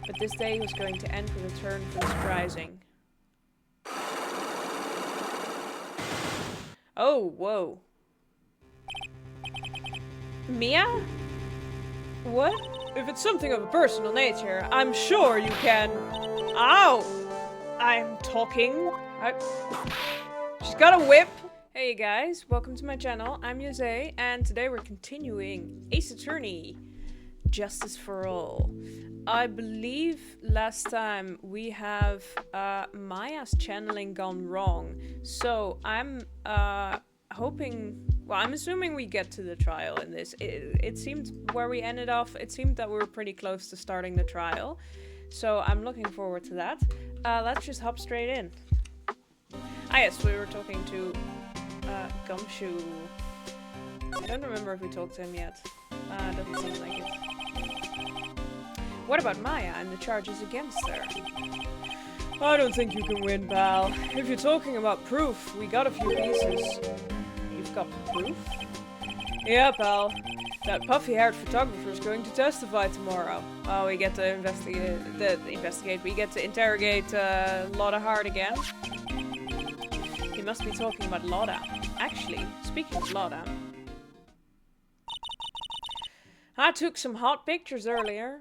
But this day was going to end with a turn for the surprising. Oh, whoa. Mia? What? If it's something of a personal nature, I'm sure you can... Ow! I'm talking. She's got a whip. Hey guys, welcome to my channel. I'm Jose, and today we're continuing Ace Attorney, Justice for All. I believe last time we have Maya's channeling gone wrong, so I'm hoping... Well, I'm assuming we get to the trial in this. It seemed where we ended off, it seemed that we were pretty close to starting the trial. So I'm looking forward to that. Let's just hop straight in. Ah yes, we were talking to Gumshoe. I don't remember if we talked to him yet. Doesn't seem like it. What about Maya and the charges against her? I don't think you can win, pal. If you're talking about proof, we got a few pieces. You've got proof? Yeah, pal. That puffy-haired photographer is going to testify tomorrow. Oh, we get to investigate. We get to interrogate Lotta Hart again. He must be talking about Lotta. Actually, speaking of Lotta, I took some hot pictures earlier.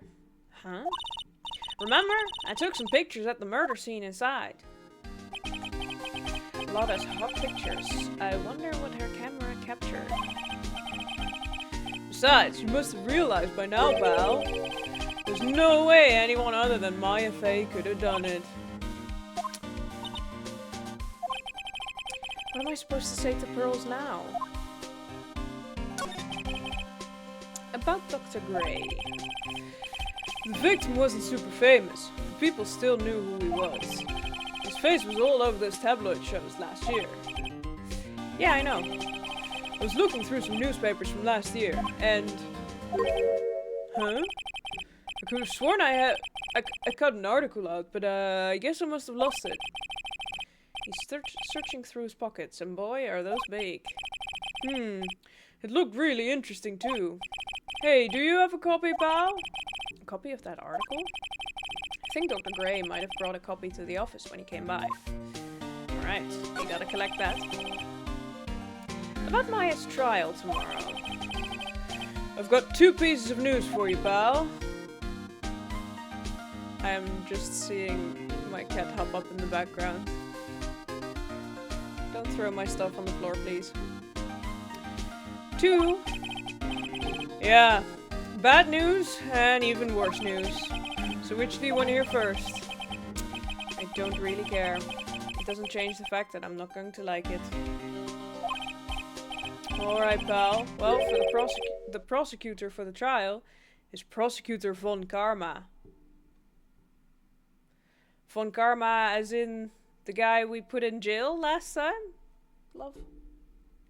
Huh? Remember? I took some pictures at the murder scene inside. Lotta's hot pictures. I wonder what her camera captured. Besides, you must have realized by now, pal. There's no way anyone other than Maya Fey could have done it. What am I supposed to say to Pearls now? About Dr. Gray. The victim wasn't super famous, but people still knew who he was. His face was all over those tabloid shows last year. Yeah, I know. I was looking through some newspapers from last year, and... Huh? I could have sworn I cut an article out, but I guess I must have lost it. He's searching through his pockets, and boy, are those big. It looked really interesting too. Hey, do you have a copy, pal? A copy of that article? I think Dr. Gray might have brought a copy to the office when he came by. Alright, we gotta collect that. About Maya's trial tomorrow. I've got 2 pieces of news for you, pal. I am just seeing my cat hop up in the background. Don't throw my stuff on the floor, please. 2. Yeah, bad news and even worse news. So which do you want to hear first? I don't really care. It doesn't change the fact that I'm not going to like it. Alright, pal. Well, for the prosecutor for the trial is Prosecutor von Karma. Von Karma as in the guy we put in jail last time? Love,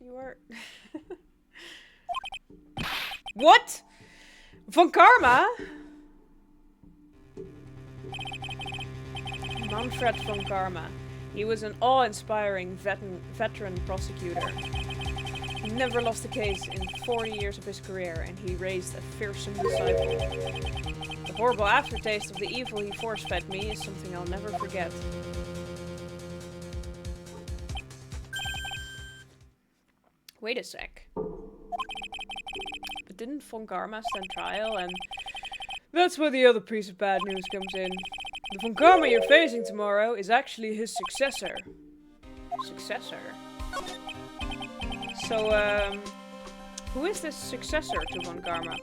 you are... What? Von Karma? Manfred von Karma. He was an awe-inspiring veteran prosecutor. He never lost a case in 40 years of his career, and he raised a fearsome disciple. The horrible aftertaste of the evil he force-fed me is something I'll never forget. Wait a sec. But didn't von Karma stand trial, and... That's where the other piece of bad news comes in. The von Karma you're facing tomorrow is actually his successor. Successor? So, who is this successor to von Karma?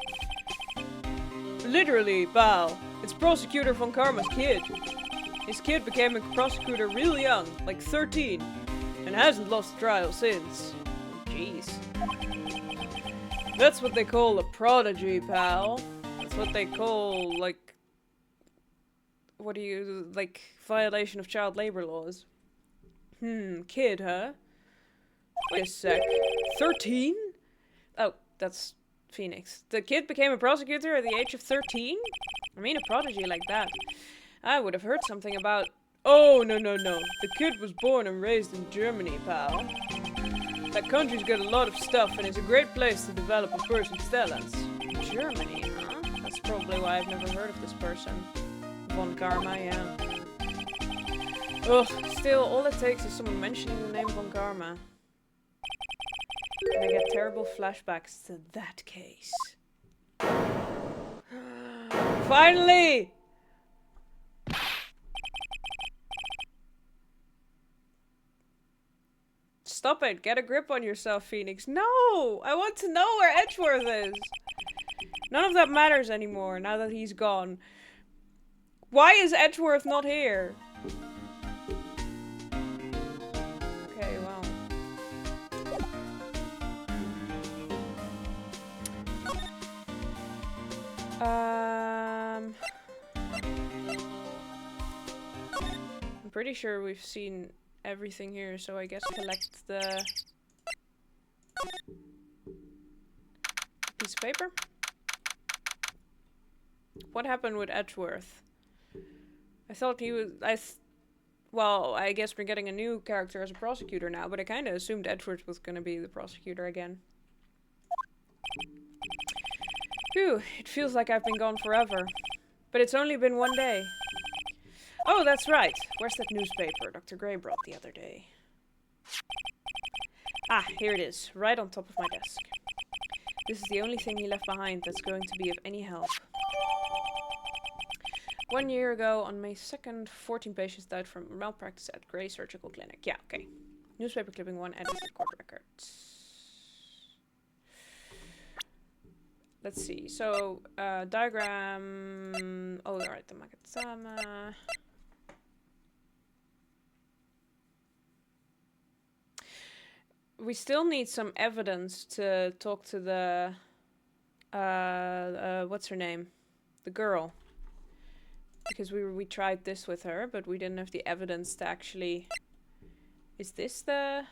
Literally, pal. It's Prosecutor von Karma's kid. His kid became a prosecutor real young, like 13, and hasn't lost a trial since. Jeez. That's what they call a prodigy, pal. That's what they call, like... What do you... like, violation of child labor laws. Kid, huh? Wait a sec. 13? Oh, that's Phoenix. The kid became a prosecutor at the age of 13? I mean, a prodigy like that. I would have heard something about... Oh, no. The kid was born and raised in Germany, pal. That country's got a lot of stuff and is a great place to develop a person's talents. Germany, huh? That's probably why I've never heard of this person. von Karma, yeah. Ugh, still, all it takes is someone mentioning the name von Karma. And I get terrible flashbacks to that case. Finally! Stop it, get a grip on yourself, Phoenix. No! I want to know where Edgeworth is! None of that matters anymore now that he's gone. Why is Edgeworth not here? Okay, well. I'm pretty sure we've seen everything here, so I guess collect the piece of paper. What happened with Edgeworth? I thought he was... well, I guess we're getting a new character as a prosecutor now, but I kind of assumed Edgeworth was going to be the prosecutor again. Phew, it feels like I've been gone forever. But it's only been one day. Oh, that's right. Where's that newspaper Dr. Gray brought the other day? Ah, here it is, right on top of my desk. This is the only thing he left behind that's going to be of any help. 1 year ago, on May 2nd, 14 patients died from malpractice at Gray Surgical Clinic. Yeah, okay. Newspaper clipping 1 added to the court records. Let's see. So, diagram... oh, alright, the Makatama. We still need some evidence to talk to the... what's her name? The girl. Because we tried this with her, but we didn't have the evidence to actually... Is this the...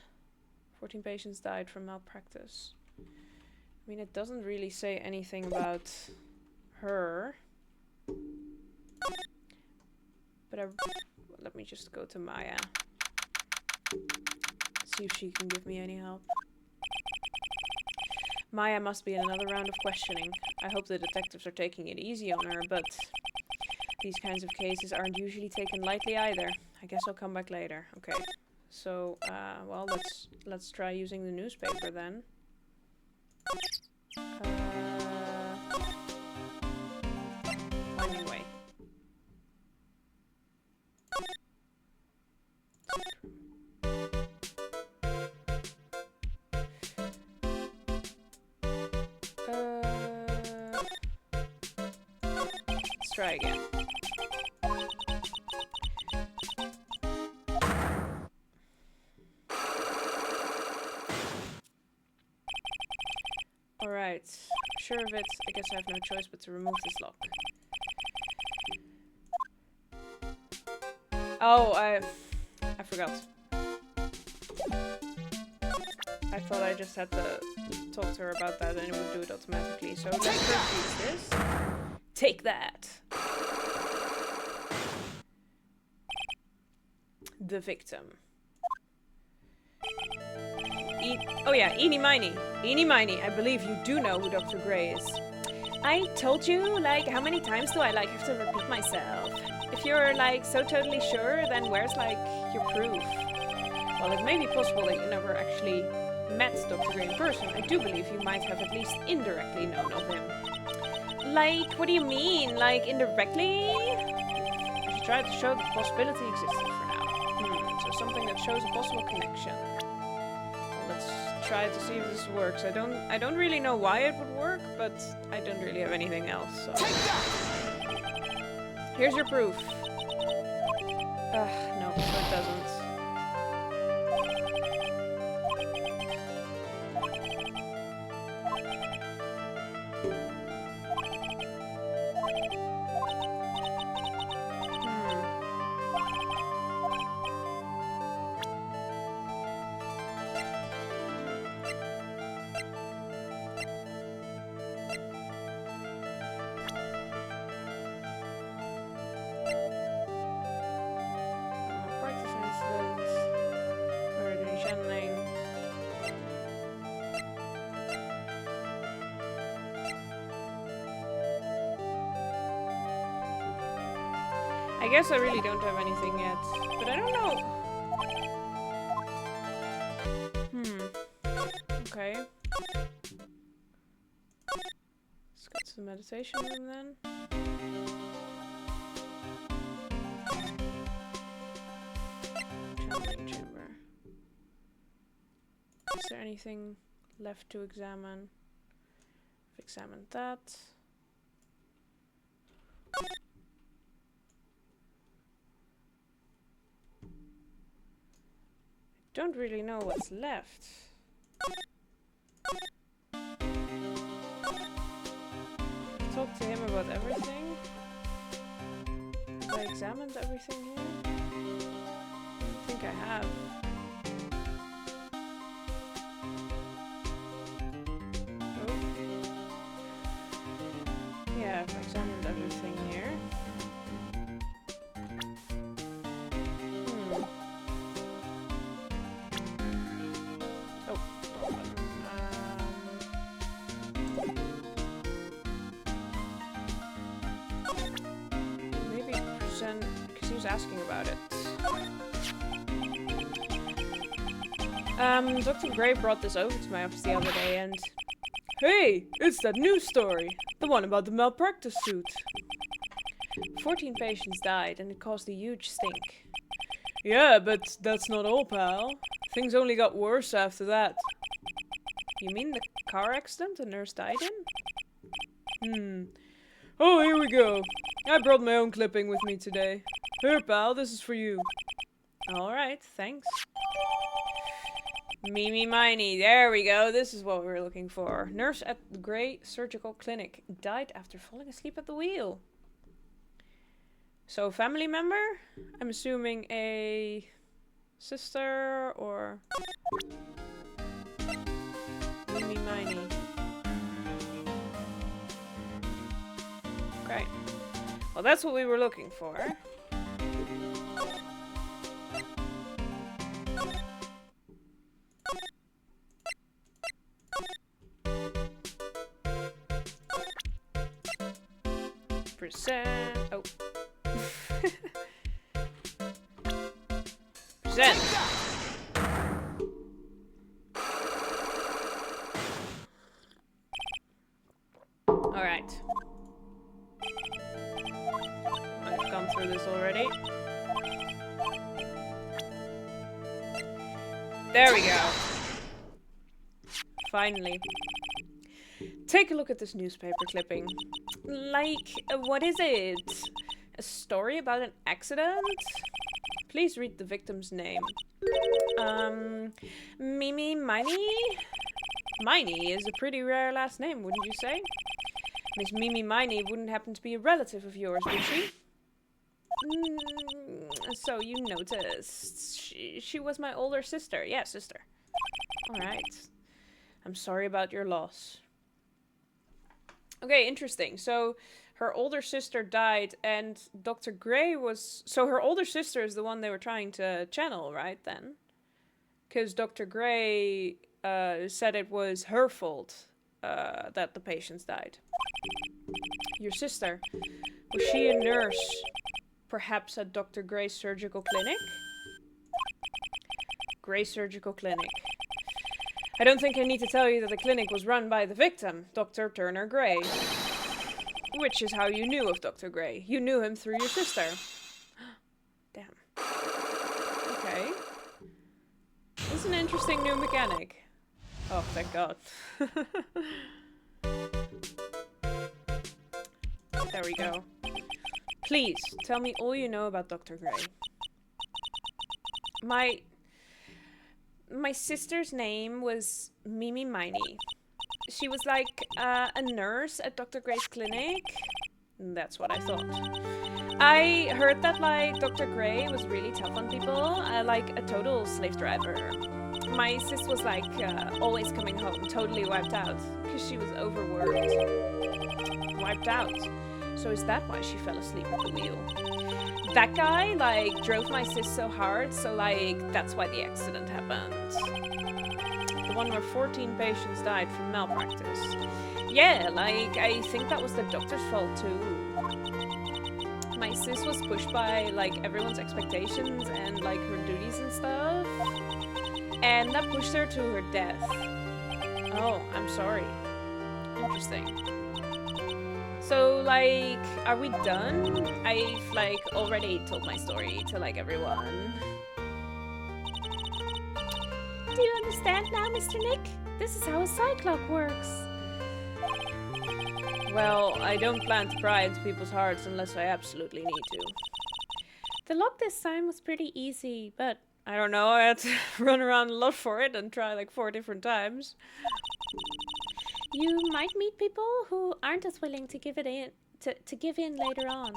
14 patients died from malpractice? I mean, it doesn't really say anything about her. But let me just go to Maya. See if she can give me any help. Maya must be in another round of questioning. I hope the detectives are taking it easy on her, but these kinds of cases aren't usually taken lightly either. I guess I'll come back later. Okay. So, well, let's try using the newspaper then. Finding way. Let's try again. Alright, sure of it. I guess I have no choice but to remove this lock. Oh, I forgot. I thought I just had to talk to her about that and it would do it automatically. So let's first use this. Take that! The victim. Oh yeah, eeny miny. Eeny miny, I believe you do know who Dr. Gray is. I told you, like, how many times do I, like, have to repeat myself? If you're, like, so totally sure, then where's, like, your proof? Well, it may be possible that you never actually met Dr. Gray in person. I do believe you might have at least indirectly known of him. Like, what do you mean? Like, indirectly? I should try to show that the possibility existed for now. So something that shows a possible connection. Let's try to see if this works. I don't really know why it would work, but I don't really have anything else, so. Here's your proof. No, so it doesn't. I guess I really don't have anything yet, but I don't know. Okay. Let's go to the meditation room then. Channeling chamber. Is there anything left to examine? I've examined that. Don't really know what's left. Talk to him about everything. Have I examined everything here? I think I have. Oh. Yeah, I've examined everything here. Because he was asking about it. Dr. Gray brought this over to my office the other day and... Hey! It's that news story! The one about the malpractice suit. 14 patients died and it caused a huge stink. Yeah, but that's not all, pal. Things only got worse after that. You mean the car accident the nurse died in? Oh, here we go. I brought my own clipping with me today. Here, pal, this is for you. Alright, thanks. Mimi Miney, there we go. This is what we were looking for. Nurse at the Gray Surgical Clinic died after falling asleep at the wheel. So, family member? I'm assuming a sister or... Mimi Miney. Okay. Well, that's what we were looking for. Present. Oh. Present. All right. I've gone through this already. There we go. Finally. Take a look at this newspaper clipping. Like, what is it? A story about an accident? Please read the victim's name. Mimi Miney? Miney is a pretty rare last name, wouldn't you say? Miss Mimi Miney wouldn't happen to be a relative of yours, would she? So you noticed. She was my older sister. Yeah, sister. Alright. I'm sorry about your loss. Okay, interesting. So her older sister died and Dr. Gray was... So her older sister is the one they were trying to channel, right, then? Because Dr. Gray said it was her fault that the patients died. Your sister. Was she a nurse? Perhaps at Dr. Gray's surgical clinic? Gray Surgical Clinic. I don't think I need to tell you that the clinic was run by the victim, Dr. Turner Gray. Which is how you knew of Dr. Gray. You knew him through your sister. Damn. Okay. This is an interesting new mechanic. Oh, thank God. There we go. Please, tell me all you know about Dr. Gray. My sister's name was Mimi Miney. She was like a nurse at Dr. Gray's clinic. That's what I thought. I heard that like Dr. Gray was really tough on people, like a total slave driver. My sis was like always coming home totally wiped out because she was overworked. Wiped out. So is that why she fell asleep at the wheel? That guy, like, drove my sis so hard, so, like, that's why the accident happened. The one where 14 patients died from malpractice. Yeah, like, I think that was the doctor's fault, too. my sis was pushed by, like, everyone's expectations and, like, her duties and stuff. And that pushed her to her death. Oh, I'm sorry. Interesting. So, like, are we done? I've, like, already told my story to, like, everyone. Do you understand now, Mr. Nick? This is how a cyclock works. Well, I don't plan to pry into people's hearts unless I absolutely need to. The lock this time was pretty easy, but I don't know, I had to run around a lot for it and try like 4 different times. You might meet people who aren't as willing to give in later on.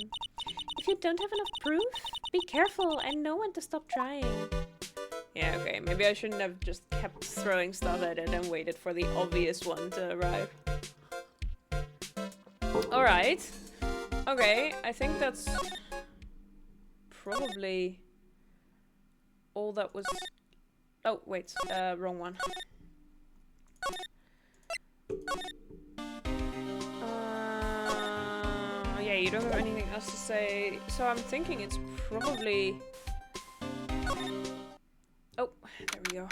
If you don't have enough proof, be careful and know when to stop trying. Yeah, okay, maybe I shouldn't have just kept throwing stuff at it and waited for the obvious one to arrive. Alright. Okay, I think that's probably all that was... Oh, wait, wrong one. Yeah, you don't have anything else to say, so I'm thinking it's probably... Oh, there we go.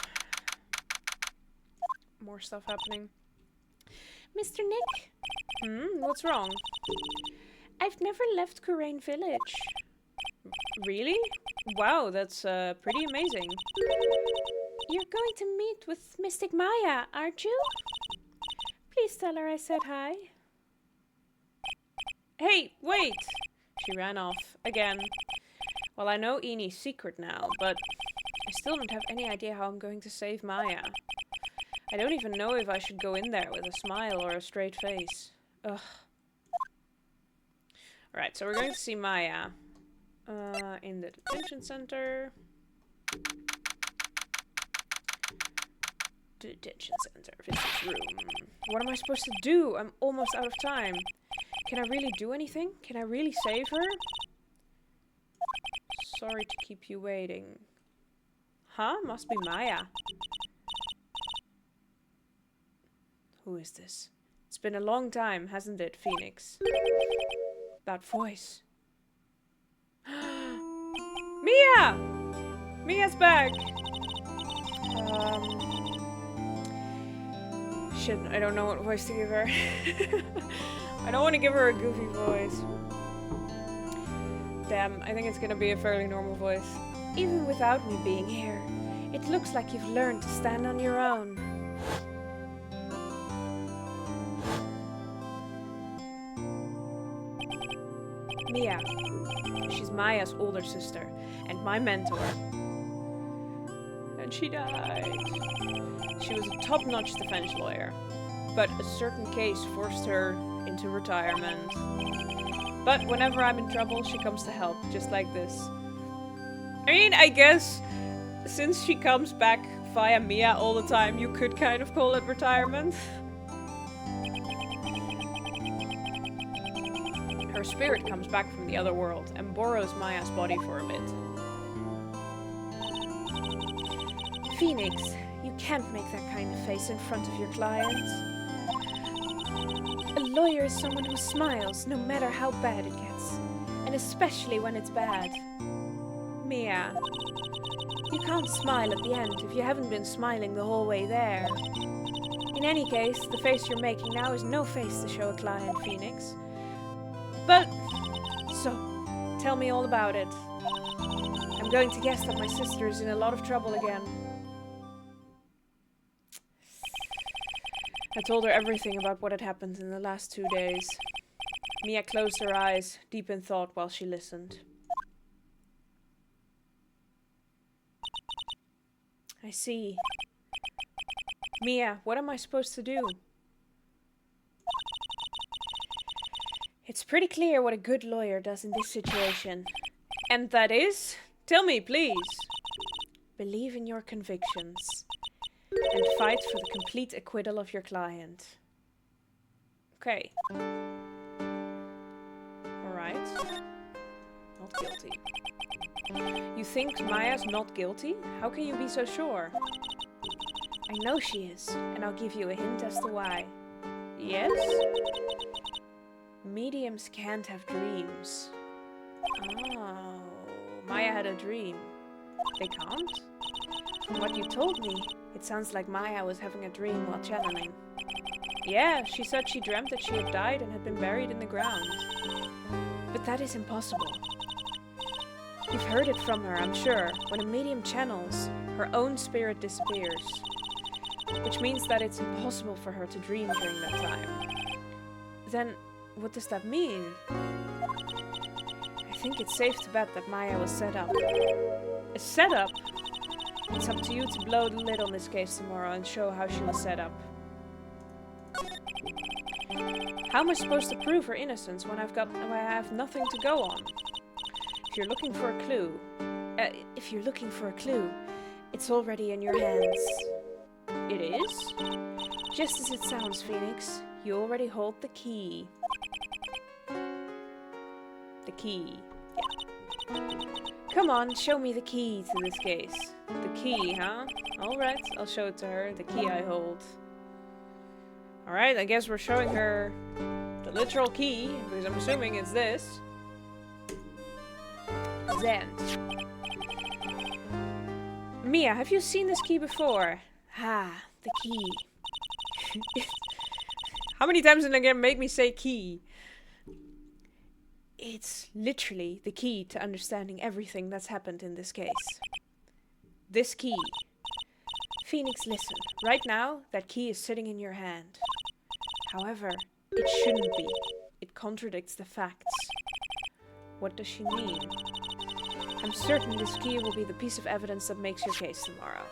More stuff happening. Mr. Nick? What's wrong? I've never left Kurain Village. Really? Wow, that's pretty amazing. You're going to meet with Mystic Maya, aren't you? Please tell her I said hi. Hey, wait! She ran off. Again. Well, I know Eni's secret now, but I still don't have any idea how I'm going to save Maya. I don't even know if I should go in there with a smile or a straight face. Ugh. Alright, so we're going to see Maya. In the detention center. Detention center, visitors room. What am I supposed to do? I'm almost out of time. Can I really do anything? Can I really save her? Sorry to keep you waiting. Huh? Must be Maya. Who is this? It's been a long time, hasn't it, Phoenix? That voice. Mia! Mia's back! Shit, I don't know what voice to give her. I don't want to give her a goofy voice. Damn, I think it's gonna be a fairly normal voice. Even without me being here, it looks like you've learned to stand on your own. Mia. She's Maya's older sister, and my mentor. And she died. She was a top-notch defense lawyer, but a certain case forced her into retirement. But whenever I'm in trouble, she comes to help, just like this. I mean, I guess, since she comes back via Mia all the time, you could kind of call it retirement. Her spirit comes back from the other world and borrows Maya's body for a bit. Phoenix, you can't make that kind of face in front of your clients. A lawyer is someone who smiles no matter how bad it gets, and especially when it's bad. Mia, you can't smile at the end if you haven't been smiling the whole way there. In any case, the face you're making now is no face to show a client, Phoenix. But, so, tell me all about it. I'm going to guess that my sister is in a lot of trouble again. I told her everything about what had happened in the last 2 days. Mia closed her eyes, deep in thought, while she listened. I see. Mia, what am I supposed to do? It's pretty clear what a good lawyer does in this situation. And that is? Tell me, please. Believe in your convictions. And fight for the complete acquittal of your client. Okay. Alright. Not guilty. You think Maya's not guilty? How can you be so sure? I know she is, and I'll give you a hint as to why. Yes? Mediums can't have dreams. Oh, Maya had a dream. They can't? From what you told me, it sounds like Maya was having a dream while channeling. Yeah, she said she dreamt that she had died and had been buried in the ground. But that is impossible. You've heard it from her, I'm sure. When a medium channels, her own spirit disappears. Which means that it's impossible for her to dream during that time. Then, what does that mean? I think it's safe to bet that Maya was set up. A setup? It's up to you to blow the lid on this case tomorrow and show how she was set up. How am I supposed to prove her innocence when I have nothing to go on? If you're looking for a clue, it's already in your hands. It is? Just as it sounds, Phoenix. You already hold the key. The key. Yeah. Come on, show me the key to this case. The key, huh? Alright, I'll show it to her. The key I hold. Alright, I guess we're showing her the literal key, because I'm assuming it's this. Zen. Mia, have you seen this key before? Ah, the key. How many times in the game make me say key? It's literally the key to understanding everything that's happened in this case. This key. Phoenix, listen. Right now, that key is sitting in your hand. However, it shouldn't be. It contradicts the facts. What does she mean? I'm certain this key will be the piece of evidence that makes your case tomorrow.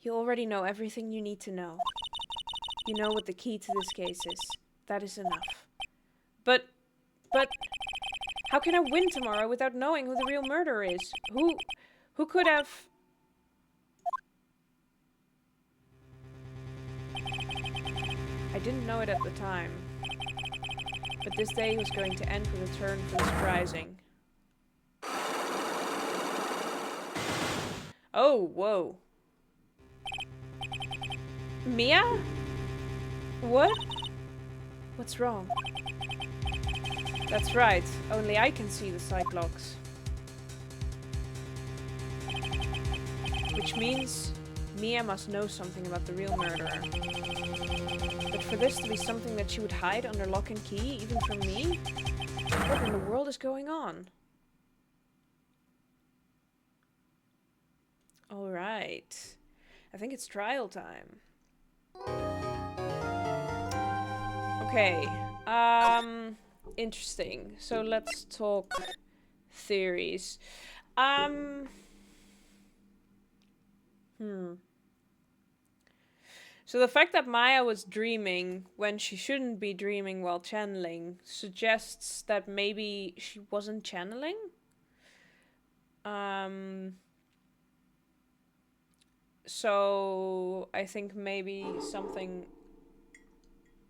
You already know everything you need to know. You know what the key to this case is. That is enough. But, how can I win tomorrow without knowing who the real murderer is? Who could have... I didn't know it at the time. But this day was going to end with a turn for the surprising. Oh, whoa. Mia? What? What's wrong? That's right. Only I can see the Cyclops. Which means Mia must know something about the real murderer. But for this to be something that she would hide under lock and key, even from me? What in the world is going on? Alright. I think it's trial time. Okay. Interesting. So let's talk theories. So the fact that Maya was dreaming when she shouldn't be dreaming while channeling suggests that maybe she wasn't channeling? So I think maybe something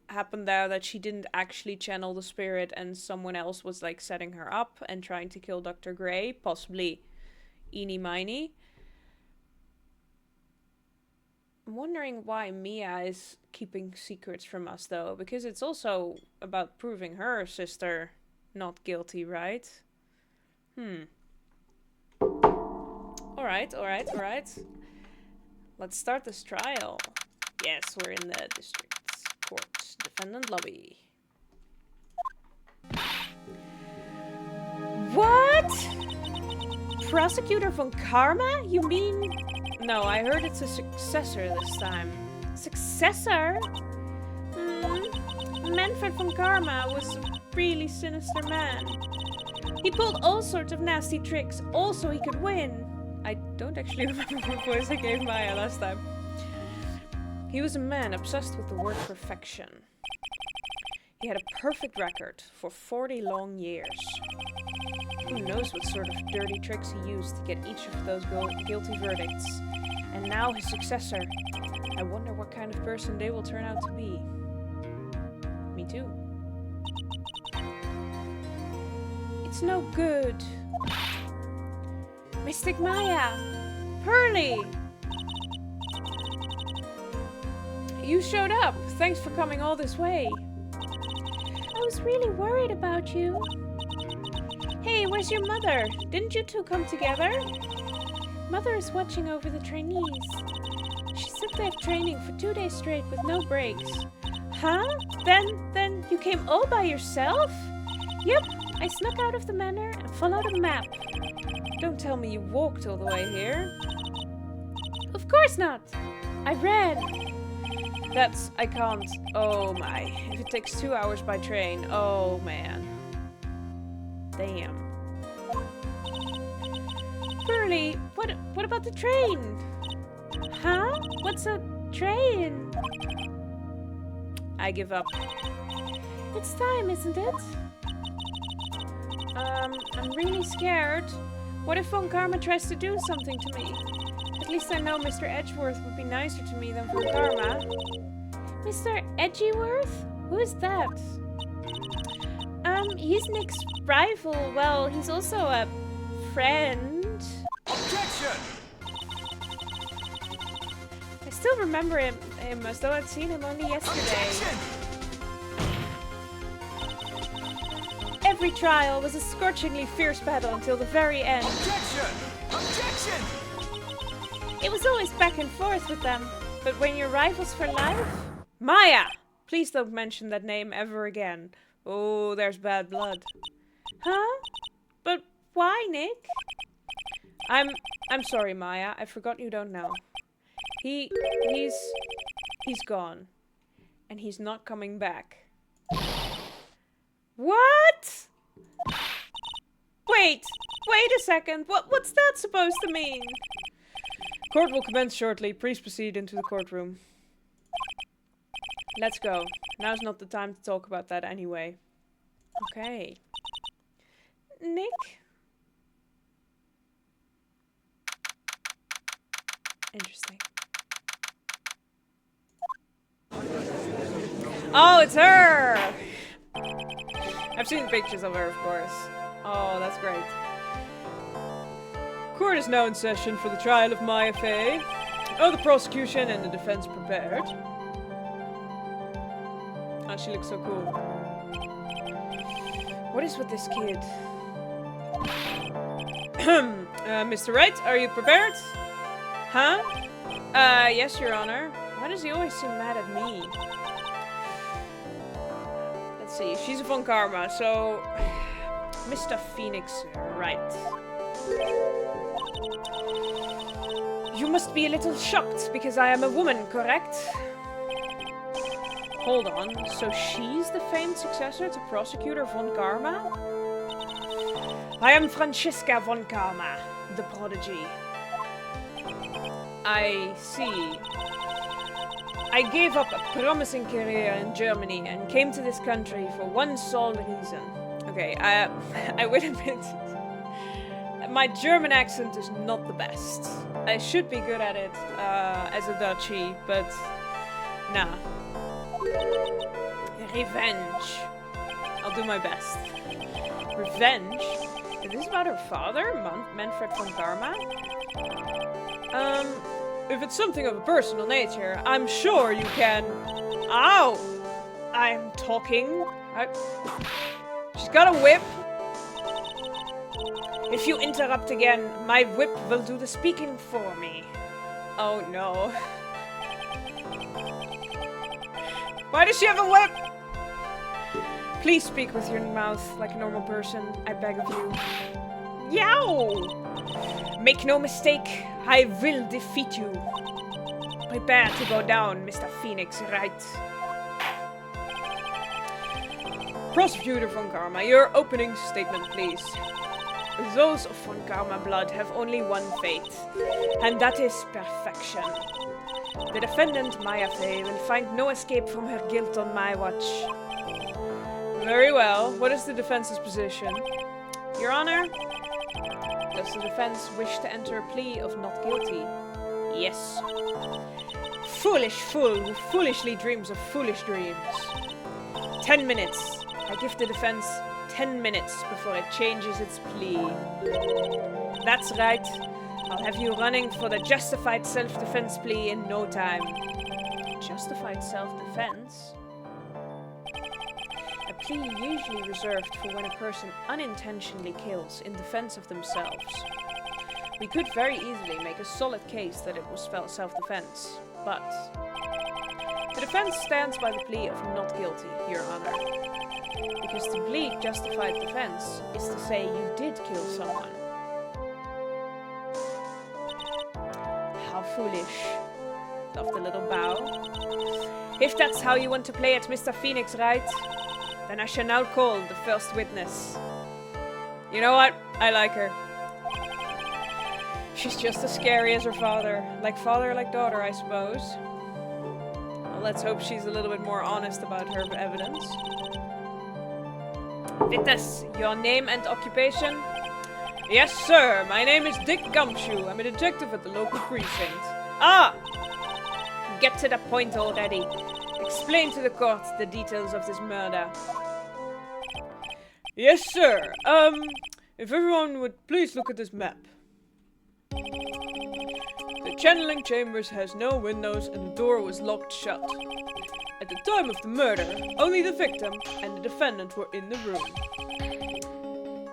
happened there that she didn't actually channel the spirit and someone else was like setting her up and trying to kill Dr. Gray, possibly Eenie Meenie. I'm wondering why Mia is keeping secrets from us though, because it's also about proving her sister not guilty, right? Alright. Let's start this trial. Yes, we're in the district court. Defendant lobby. What? Prosecutor von Karma? You mean... No, I heard it's a successor this time. Successor? Manfred von Karma was a really sinister man. He pulled all sorts of nasty tricks, also he could win. I don't actually remember what voice I gave Maya last time. He was a man obsessed with the word perfection. He had a perfect record for 40 long years. Who knows what sort of dirty tricks he used to get each of those guilty verdicts. And now his successor. I wonder what kind of person they will turn out to be. Me too. It's no good. Mystic Maya! Pearly! You showed up! Thanks for coming all this way. I was really worried about you. Hey, where's your mother? Didn't you two come together? Mother is watching over the trainees. She said they have training for 2 days straight with no breaks. Huh? Then you came all by yourself? Yep, I snuck out of the manor and followed a map. Don't tell me you walked all the way here. Of course not. I ran. I can't. Oh my. If it takes 2 hours by train. Oh man. Damn. Burley, what about the train? Huh? What's a train? I give up. It's time, isn't it? I'm really scared. What if Von Karma tries to do something to me? At least I know Mr. Edgeworth would be nicer to me than Von Karma. Mr. Edgeworth? Who is that? He's Nick's rival. Well, he's also a friend. Objection! I still remember him as though I'd seen him only yesterday. Objection! Every trial was a scorchingly fierce battle until the very end. Objection! Objection! It was always back and forth with them. But when you're rivals for life? Maya! Please don't mention that name ever again. Oh, there's bad blood. Huh? But why, Nick? I'm sorry, Maya. I forgot you don't know. He's gone. And he's not coming back. What? Wait a second. What's that supposed to mean? Court will commence shortly. Please proceed into the courtroom. Let's go. Now's not the time to talk about that anyway. Okay. Nick? Interesting. Oh, it's her! I've seen pictures of her, of course. Oh, that's great. Court is now in session for the trial of Maya Fey. Oh, the prosecution and the defense prepared. Oh, she looks so cool. What is with this kid? Mr. Wright, are you prepared? Huh? Yes, Your Honor. Why does he always seem mad at me? Let's see. She's a Von Karma, so... Mr. Phoenix Wright. You must be a little shocked because I am a woman, correct? Hold on, so she's the famed successor to Prosecutor Von Karma? I am Fransziska von Karma, the prodigy. I see. I gave up a promising career in Germany and came to this country for one sole reason. Okay, I will admit, my German accent is not the best. I should be good at it as a Dutchie, but nah. Revenge. I'll do my best. Revenge? Is this about her father, Manfred von Karma? If it's something of a personal nature, I'm sure you can... Ow! I'm talking. She's got a whip. If you interrupt again, my whip will do the speaking for me. Oh no. Why does she have a whip? Please speak with your mouth like a normal person, I beg of you. Yow! Make no mistake, I will defeat you. Prepare to go down, Mr. Phoenix Wright. Prosecutor Von Karma, your opening statement, please. Those of Von Karma blood have only one fate, and that is perfection. The defendant, Maya Fey, will find no escape from her guilt on my watch. Very well. What is the defense's position? Your Honor, does the defense wish to enter a plea of not guilty? Yes. Foolish fool who foolishly dreams of foolish dreams. 10 minutes. I give the defense 10 minutes before it changes its plea. That's right. I'll have you running for the justified self-defense plea in no time. Justified self-defense? A plea usually reserved for when a person unintentionally kills in defense of themselves. We could very easily make a solid case that it was self-defense, but the defense stands by the plea of not guilty, Your Honor. Because to plead justified defense is to say you did kill someone. How foolish. Loved a little bow. If that's how you want to play it, Mr. Phoenix, right? Then I shall now call the first witness. You know what? I like her. She's just as scary as her father. Like daughter, I suppose. Well, let's hope she's a little bit more honest about her evidence. Witness, your name and occupation? Yes, sir. My name is Dick Gumshoe. I'm a detective at the local precinct. Ah! Get to the point already. Explain to the court the details of this murder. Yes, sir. If everyone would please look at this map. The channeling chambers has no windows and the door was locked shut. At the time of the murder, only the victim and the defendant were in the room.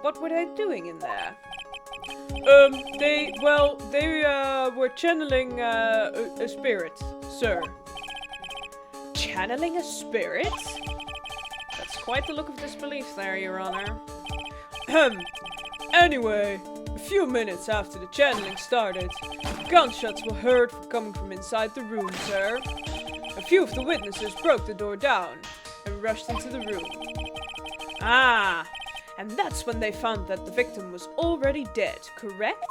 What were they doing in there? They were channeling a spirit, sir. Channeling a spirit? That's quite the look of disbelief there, Your Honor. Anyway, a few minutes after the channeling started, gunshots were heard coming from inside the room, sir. A few of the witnesses broke the door down and rushed into the room. Ah, and that's when they found that the victim was already dead, correct?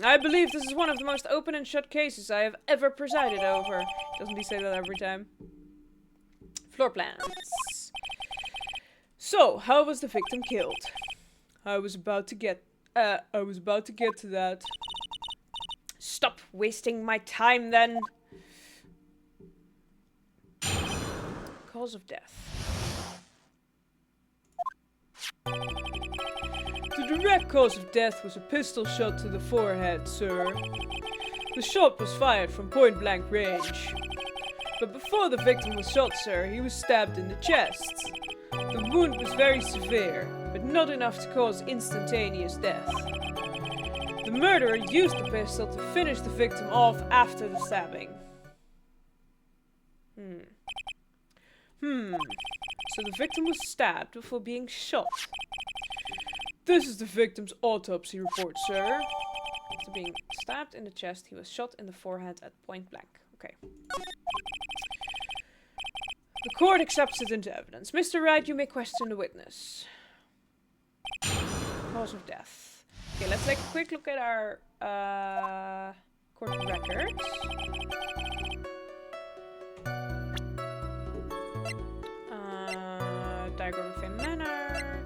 I believe this is one of the most open and shut cases I have ever presided over. Doesn't he say that every time? Floor plans. So, how was the victim killed? I was about to get to that. Stop wasting my time then. Cause of death. The direct cause of death was a pistol shot to the forehead, sir. The shot was fired from point-blank range. But before the victim was shot, sir, he was stabbed in the chest. The wound was very severe, but not enough to cause instantaneous death. The murderer used the pistol to finish the victim off after the stabbing. So the victim was stabbed before being shot. This is the victim's autopsy report, sir. After being stabbed in the chest, he was shot in the forehead at point blank. Okay. The court accepts it into evidence. Mr. Wright, you may question the witness. Cause of death. Okay, let's take a quick look at our court records. Diagram of a manor.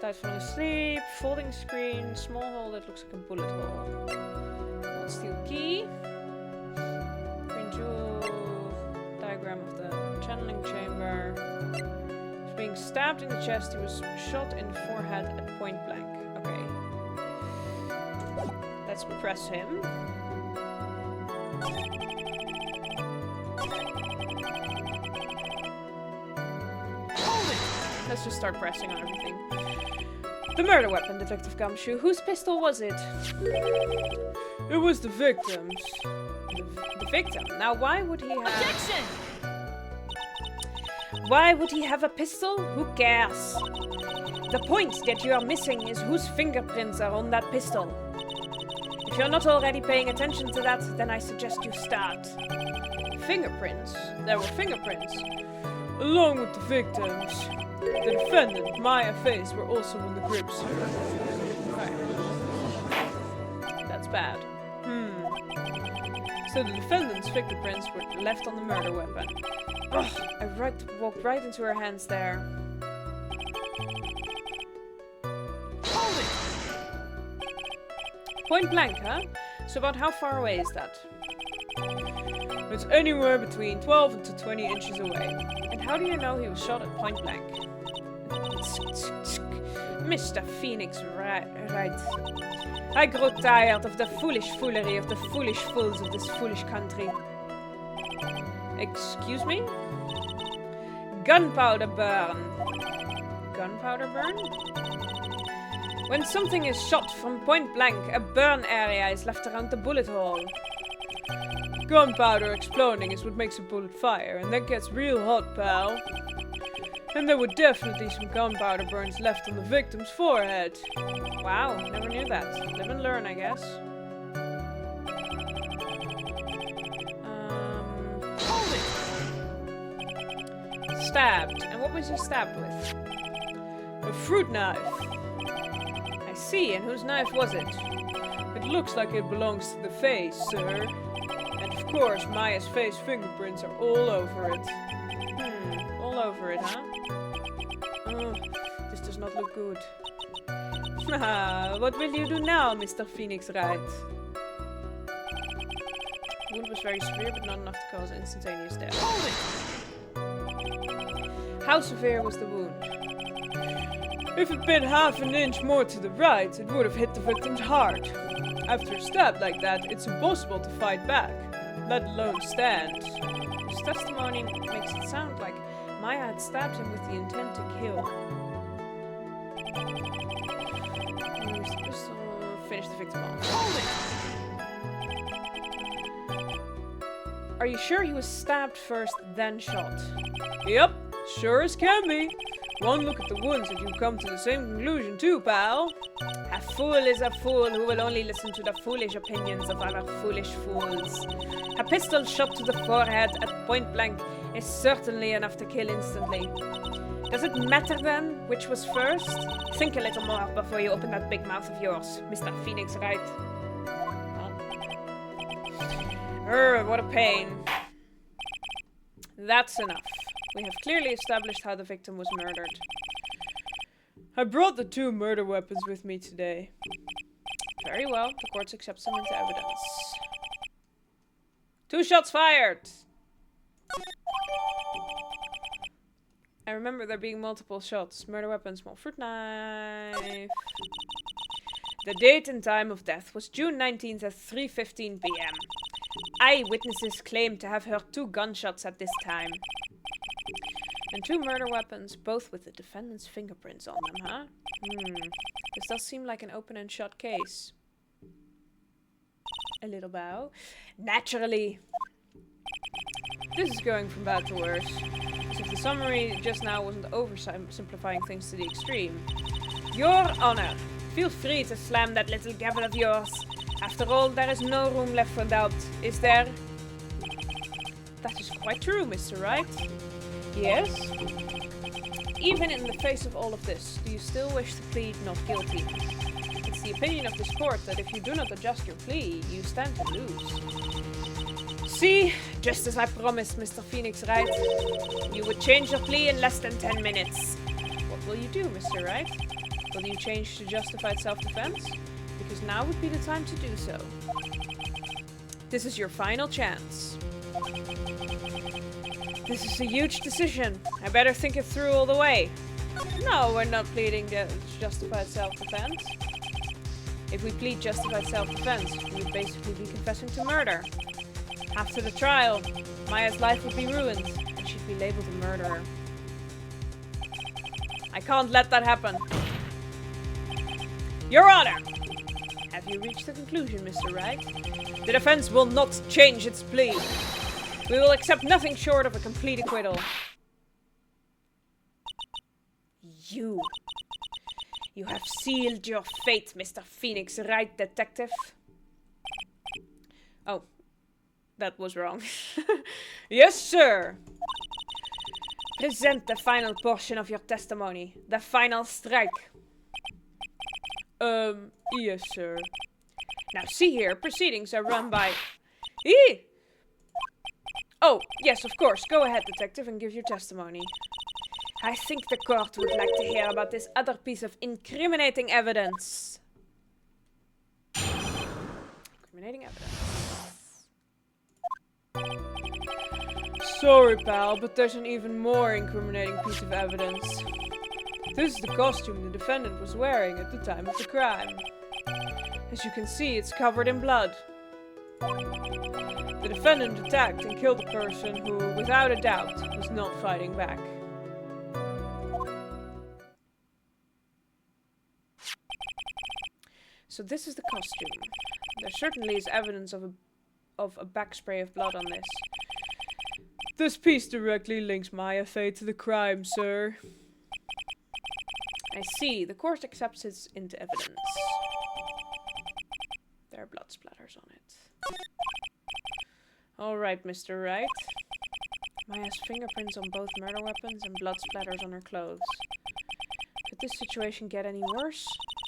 Died falling asleep. Folding screen. Small hole that looks like a bullet hole. Gold steel key. Green jewel. Diagram of the channeling chamber. He was being stabbed in the chest. He was shot in the forehead at point blank. Okay. Let's press him. Let's just start pressing on everything. The murder weapon, Detective Gumshoe. Whose pistol was it? It was the victim's. The victim? Now why would he have... Objection! Why would he have a pistol? Who cares? The point that you are missing is whose fingerprints are on that pistol. If you're not already paying attention to that, then I suggest you start. Fingerprints? There were fingerprints. Along with the victims. The defendant, Maya Face, were also on the grips. Okay. That's bad. So the defendant's fingerprints were left on the murder weapon. Ugh, I walked right into her hands there. Hold it! Point blank, huh? So about how far away is that? It's anywhere between 12 to 20 inches away. And how do you know he was shot at point blank? Mr. Phoenix, right. I grow tired of the foolish foolery of the foolish fools of this foolish country. Excuse me? Gunpowder burn. Gunpowder burn? When something is shot from point blank, a burn area is left around the bullet hole. Gunpowder exploding is what makes a bullet fire, and that gets real hot, pal. And there were definitely some gunpowder burns left on the victim's forehead. Wow, never knew that. Live and learn, I guess. Hold it! Stabbed. And what was he stabbed with? A fruit knife. I see, and whose knife was it? It looks like it belongs to the face, sir. And of course, Maya's face fingerprints are all over it. All over it, huh? Oh, this does not look good. What will you do now, Mr. Phoenix Wright? The wound was very severe, but not enough to cause instantaneous death. How severe was the wound? If it had been half an inch more to the right, it would have hit the victim's heart. After a stab like that, it's impossible to fight back, let alone stand. His testimony makes it sound like Maya had stabbed him with the intent to kill. Use the pistol, finish the victim off. Hold it! Are you sure he was stabbed first, then shot? Yep, sure as can be. One look at the wounds and you come to the same conclusion too, pal. A fool is a fool who will only listen to the foolish opinions of other foolish fools. A pistol shot to the forehead at point blank is certainly enough to kill instantly. Does it matter then which was first? Think a little more before you open that big mouth of yours, Mr. Phoenix Wright. What a pain. That's enough. We have clearly established how the victim was murdered. I brought the 2 murder weapons with me today. Very well, the court accepts them into evidence. 2 shots fired! I remember there being multiple shots. Murder weapon, small fruit knife. The date and time of death was June 19th at 3:15 p.m. Eyewitnesses claim to have heard 2 gunshots at this time. And 2 murder weapons, both with the defendant's fingerprints on them, huh? This does seem like an open and shut case. A little bow. Naturally. This is going from bad to worse. As if the summary just now wasn't oversimplifying things to the extreme. Your Honor, feel free to slam that little gavel of yours. After all, there is no room left for doubt, is there? That is quite true, Mr. Wright. Yes? Even in the face of all of this, do you still wish to plead not guilty? It's the opinion of this court that if you do not adjust your plea, you stand to lose. See, just as I promised, Mr. Phoenix Wright, you would change your plea in less than 10 minutes. What will you do, Mr. Wright? Will you change to justified self-defense? Because now would be the time to do so. This is your final chance. This is a huge decision. I better think it through all the way. No, we're not pleading justified self-defense. If we plead justified self-defense, we would basically be confessing to murder. After the trial, Maya's life would be ruined, and she'd be labeled a murderer. I can't let that happen. Your Honor! Have you reached a conclusion, Mr. Wright? The defense will not change its plea. We will accept nothing short of a complete acquittal. You have sealed your fate, Mr. Phoenix Wright, detective. Oh, that was wrong. Yes, sir. Present the final portion of your testimony. The final strike. Yes, sir. Now, see here, proceedings are run by... Oh, yes, of course. Go ahead, detective, and give your testimony. I think the court would like to hear about this other piece of incriminating evidence. Incriminating evidence. Sorry, pal, but there's an even more incriminating piece of evidence. This is the costume the defendant was wearing at the time of the crime. As you can see, it's covered in blood. The defendant attacked and killed a person who, without a doubt, was not fighting back. So this is the costume. There certainly is evidence of a backspray of blood on this. This piece directly links Maya Fey to the crime, sir. I see. The court accepts it into evidence. There are blood splatters on it. Alright, Mr. Wright. Maya's fingerprints on both murder weapons and blood splatters on her clothes. Could this situation get any worse?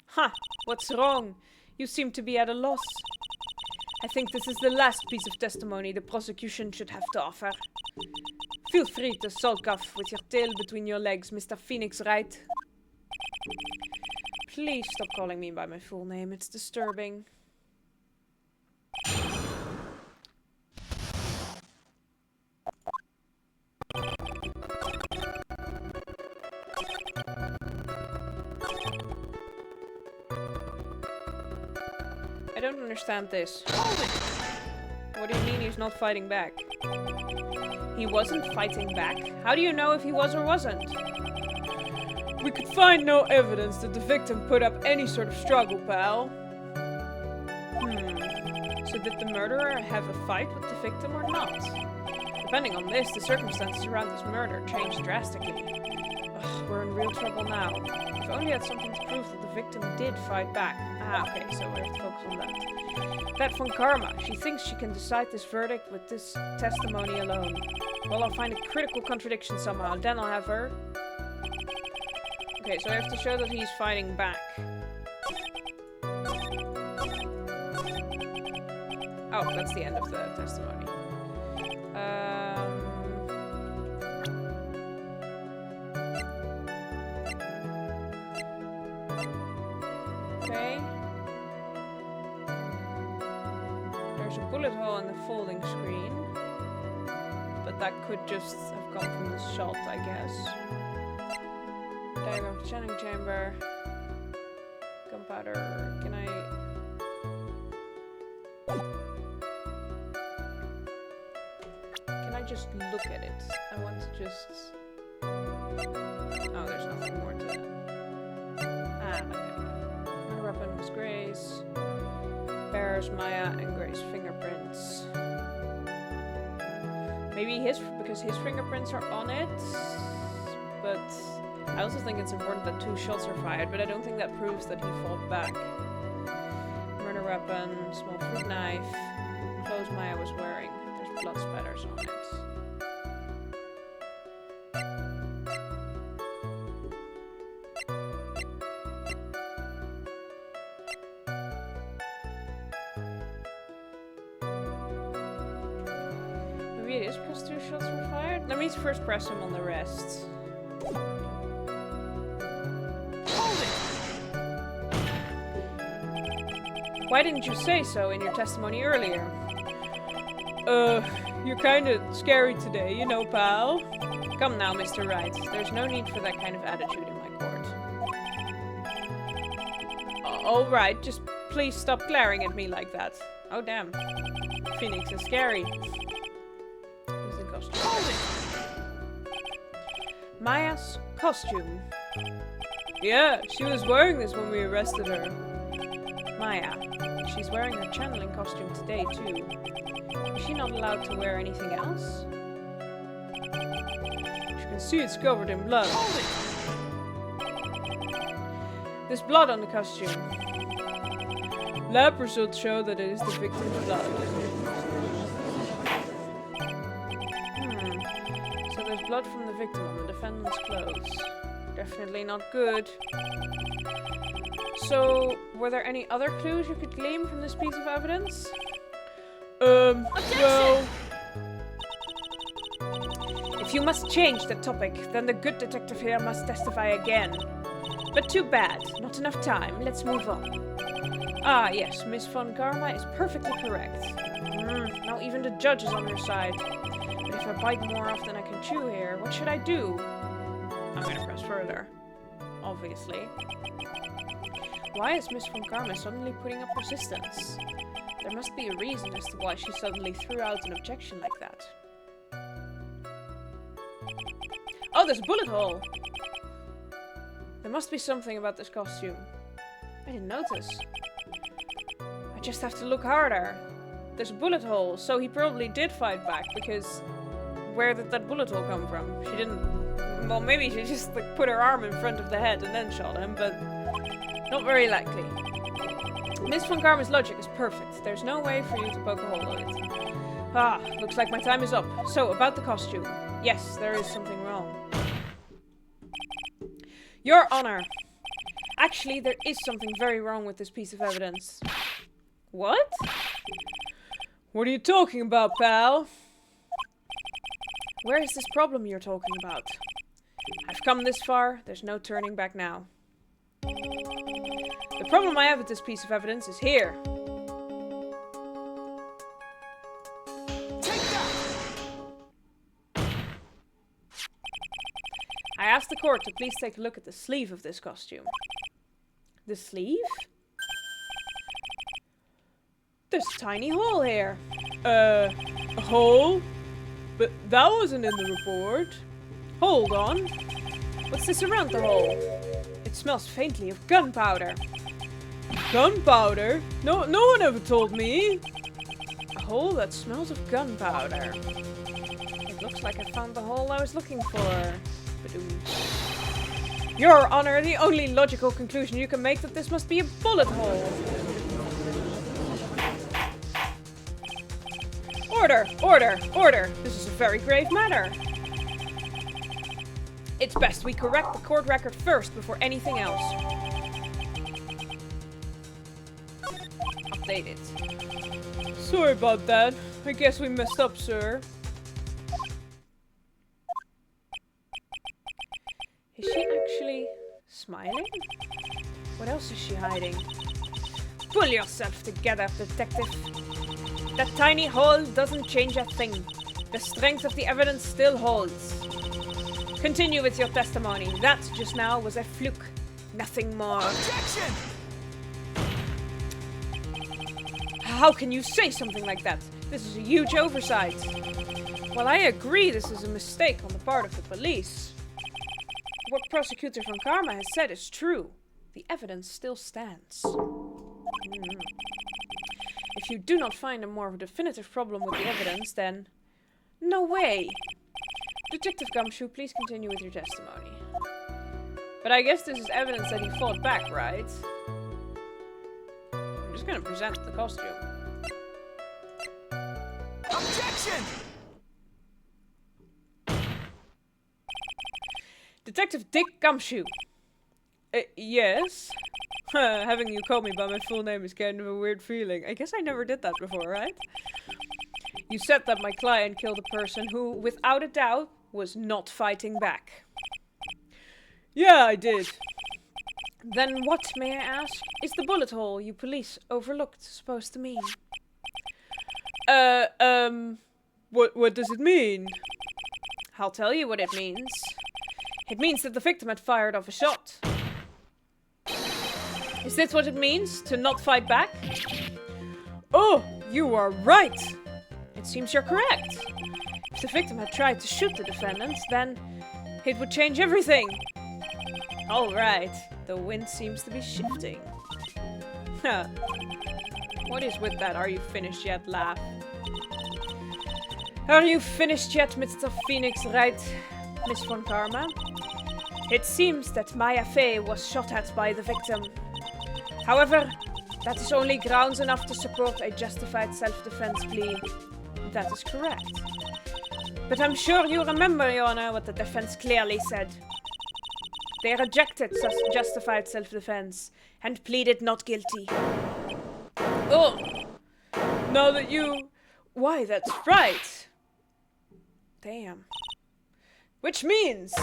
Ha! What's wrong? You seem to be at a loss. I think this is the last piece of testimony the prosecution should have to offer. Feel free to sulk off with your tail between your legs, Mr. Phoenix Wright. Please stop calling me by my full name, it's disturbing. I don't understand this. What do you mean he's not fighting back? He wasn't fighting back? How do you know if he was or wasn't? We could find no evidence that the victim put up any sort of struggle, pal. So did the murderer have a fight with the victim or not? Depending on this, the circumstances around this murder changed drastically. Ugh, we're in real trouble now. If only had something to prove that the victim did fight back. Ah, okay, so we have to focus on that. That von Karma, she thinks she can decide this verdict with this testimony alone. Well, I'll find a critical contradiction somehow, then I'll have her. Okay, so I have to show that he's fighting back. Oh, that's the end of the testimony. Okay. There's a bullet hole in the folding screen. But that could just have come from the shot, I guess. Diagram of the channeling chamber. Gunpowder. Can I... just look at it. I want to just... Oh, there's nothing more to it. Ah, okay. My weapon was Gray's. Bears, Maya, and Gray's fingerprints. Maybe his, because his fingerprints are on it. But I also think it's important that 2 shots are fired, but I don't think that proves that he fought back. Murder weapon, small fruit knife, clothes Maya was wearing. There's blood spatters on it. Maybe it is because 2 shots were fired? Let me first press him on the rest. Why didn't you say so in your testimony earlier? You're kinda scary today, you know, pal. Come now, Mr. Wright. There's no need for that kind of attitude in my court. Alright, just please stop glaring at me like that. Oh, damn. Phoenix is scary. Who's the costume? Maya's costume. Yeah, she was wearing this when we arrested her. Maya. She's wearing her channeling costume today, too. Is she not allowed to wear anything else? You can see it's covered in blood. There's blood on the costume. Lab results show that it is the victim's blood. So there's blood from the victim on the defendant's clothes. Definitely not good. So, were there any other clues you could glean from this piece of evidence? Well... If you must change the topic, then the good detective here must testify again. But too bad. Not enough time. Let's move on. Ah, yes, Miss von Karma is perfectly correct. Now even the judge is on her side. But if I bite more off than I can chew here, what should I do? I'm gonna press further. Obviously. Why is Miss von Karma suddenly putting up resistance? There must be a reason as to why she suddenly threw out an objection like that. Oh, there's a bullet hole! There must be something about this costume. I didn't notice. I just have to look harder. There's a bullet hole, so he probably did fight back, because where did that bullet hole come from? She didn't... Well, maybe she just like, put her arm in front of the head and then shot him, but not very likely. Miss von Karma's logic is perfect. There's no way for you to poke a hole in it. Ah, looks like my time is up. So, about the costume. Yes, there is something wrong. Your Honor! Actually, there is something very wrong with this piece of evidence. What? What are you talking about, pal? Where is this problem you're talking about? I've come this far, there's no turning back now. The problem I have with this piece of evidence is here. Take that! I asked the court to please take a look at the sleeve of this costume. The sleeve? There's a tiny hole here. A hole? But that wasn't in the report. Hold on. What's this around the hole? It smells faintly of gunpowder. Gunpowder? No one ever told me. A hole that smells of gunpowder. It looks like I found the hole I was looking for. Ba-doom. Your Honor, the only logical conclusion you can make that this must be a bullet hole. Order! Order! Order! This is a very grave matter. It's best we correct the court record first before anything else. Update it. Sorry about that. I guess we messed up, sir. Is she actually smiling? What else is she hiding? Pull yourself together, detective. That tiny hole doesn't change a thing. The strength of the evidence still holds. Continue with your testimony. That just now was a fluke. Nothing more. Objection! How can you say something like that? This is a huge oversight. Well, I agree this is a mistake on the part of the police. What Prosecutor von Karma has said is true. The evidence still stands. If you do not find a more definitive problem with the evidence, then... No way! Detective Gumshoe, please continue with your testimony. But I guess this is evidence that he fought back, right? I'm just gonna present the costume. Objection! Detective Dick Gumshoe. Yes? Having you call me by my full name is kind of a weird feeling. I guess I never did that before, right? You said that my client killed a person who, without a doubt, was not fighting back. Yeah, I did. Then what, may I ask, is the bullet hole you police overlooked supposed to mean? What does it mean? I'll tell you what it means. It means that the victim had fired off a shot. Is this what it means, to not fight back? Oh, you are right! It seems you're correct. If the victim had tried to shoot the defendant, then it would change everything. Alright, the wind seems to be shifting. Huh. What is with that "are you finished yet" laugh? Are you finished yet, Mr. Phoenix, right, Miss von Karma? It seems that Maya Fey was shot at by the victim. However, that is only grounds enough to support a justified self-defense plea. That is correct. But I'm sure you remember, Your Honor, what the defense clearly said. They rejected justified self-defense and pleaded not guilty. Oh! Now that you... Why, that's right! Damn. Which means...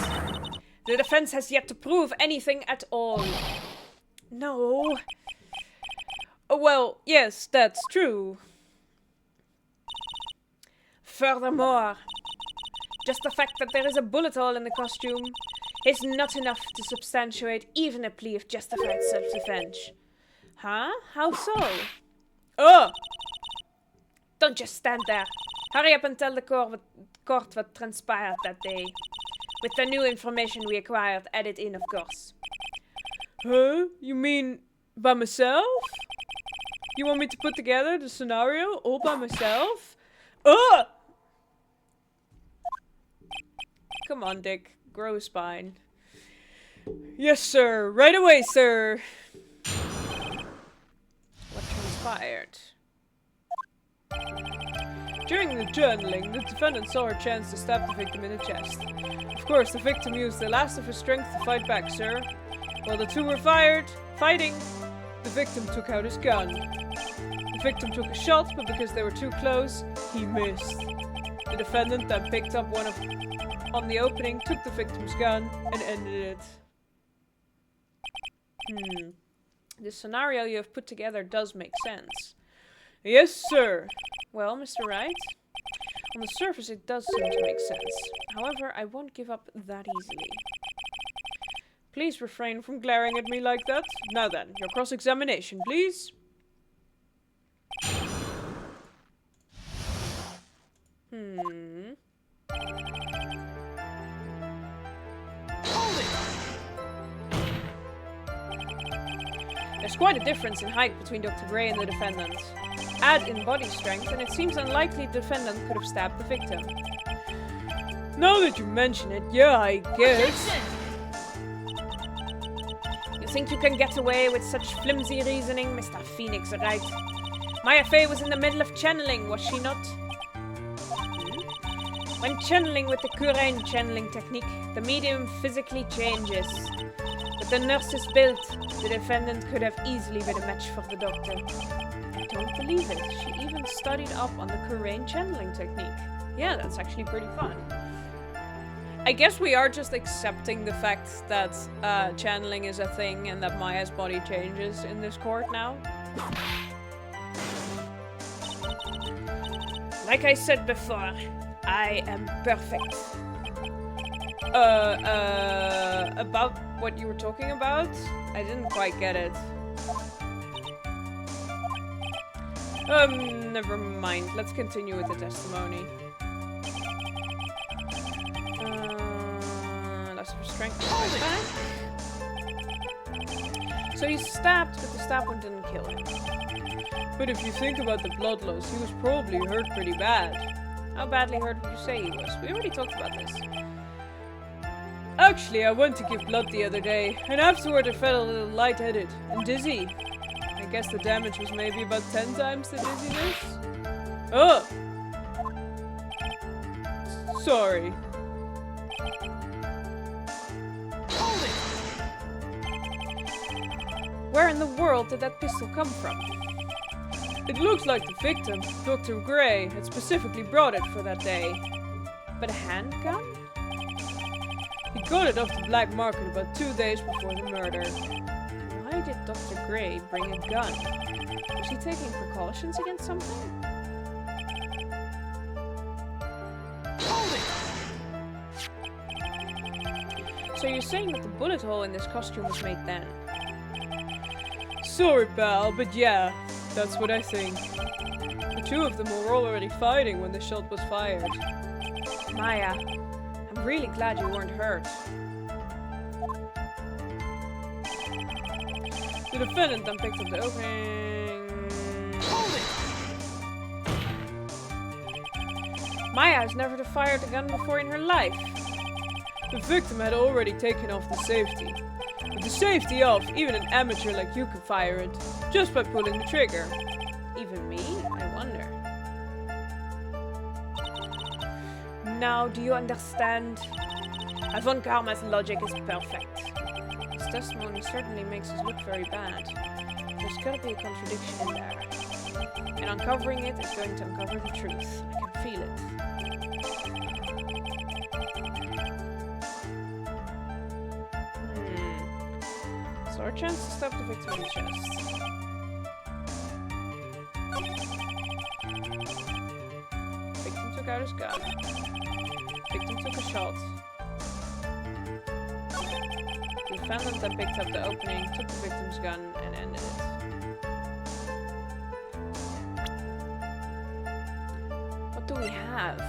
the defense has yet to prove anything at all. No. Well, yes, that's true. Furthermore, just the fact that there is a bullet hole in the costume is not enough to substantiate even a plea of justified self-defense. Huh? How so? Oh! Don't just stand there. Hurry up and tell the court what transpired that day. With the new information we acquired, add it in, of course. Huh? You mean by myself? You want me to put together the scenario all by myself? Ugh! Come on, Dick. Grow a spine. Yes, sir. Right away, sir. What transpired? During the journaling, the defendant saw her chance to stab the victim in the chest. Of course, the victim used the last of his strength to fight back, sir. While the two were fighting, the victim took out his gun. The victim took a shot, but because they were too close, he missed. The defendant then picked up one on the opening, took the victim's gun, and ended it. The scenario you have put together does make sense. Yes, sir. Well, Mr. Wright, on the surface it does seem to make sense. However, I won't give up that easily. Please refrain from glaring at me like that. Now then, your cross-examination, please. There's quite a difference in height between Dr. Gray and the defendant. Add in body strength, and it seems unlikely the defendant could have stabbed the victim. Now that you mention it, yeah, I guess. You think you can get away with such flimsy reasoning, Mr. Phoenix Wright? Maya Fey was in the middle of channeling, was she not? When channeling with the Kurain channeling technique, the medium physically changes. With the nurse's build, the defendant could have easily been a match for the doctor. I don't believe it. She even studied up on the Kurain channeling technique. Yeah, that's actually pretty fun. I guess we are just accepting the fact that channeling is a thing and that Maya's body changes in this court now. Like I said before, I am perfect. About what you were talking about? I didn't quite get it. Never mind. Let's continue with the testimony. Loss of strength. So he stabbed, but the stab wound didn't kill him. But if you think about the blood loss, he was probably hurt pretty bad. How badly hurt would you say he was? We already talked about this. Actually, I went to give blood the other day, and afterward I felt a little lightheaded and dizzy. I guess the damage was maybe about 10 times the dizziness. Oh! Sorry. Where in the world did that pistol come from? It looks like the victim, Dr. Gray, had specifically brought it for that day. But a handgun? He got it off the black market about 2 days before the murder. Why did Dr. Gray bring a gun? Was he taking precautions against something? So you're saying that the bullet hole in this costume was made then? Sorry, pal, but yeah, that's what I think. The two of them were already fighting when the shot was fired. Maya, I'm really glad you weren't hurt. The defendant then picked up the opening. Maya has never fired a gun before in her life. The victim had already taken off the safety. With the safety off, even an amateur like you could fire it, just by pulling the trigger. Even me? I wonder. Now, do you understand? Von Karma's logic is perfect. His testimony certainly makes us look very bad. There's gotta be a contradiction in there. And uncovering it is going to uncover the truth. I can feel it. So our chance to stab the victim in the chest. Victim took out his gun. Victim took a shot. The defendant then picked up the opening, took the victim's gun, and ended it. have?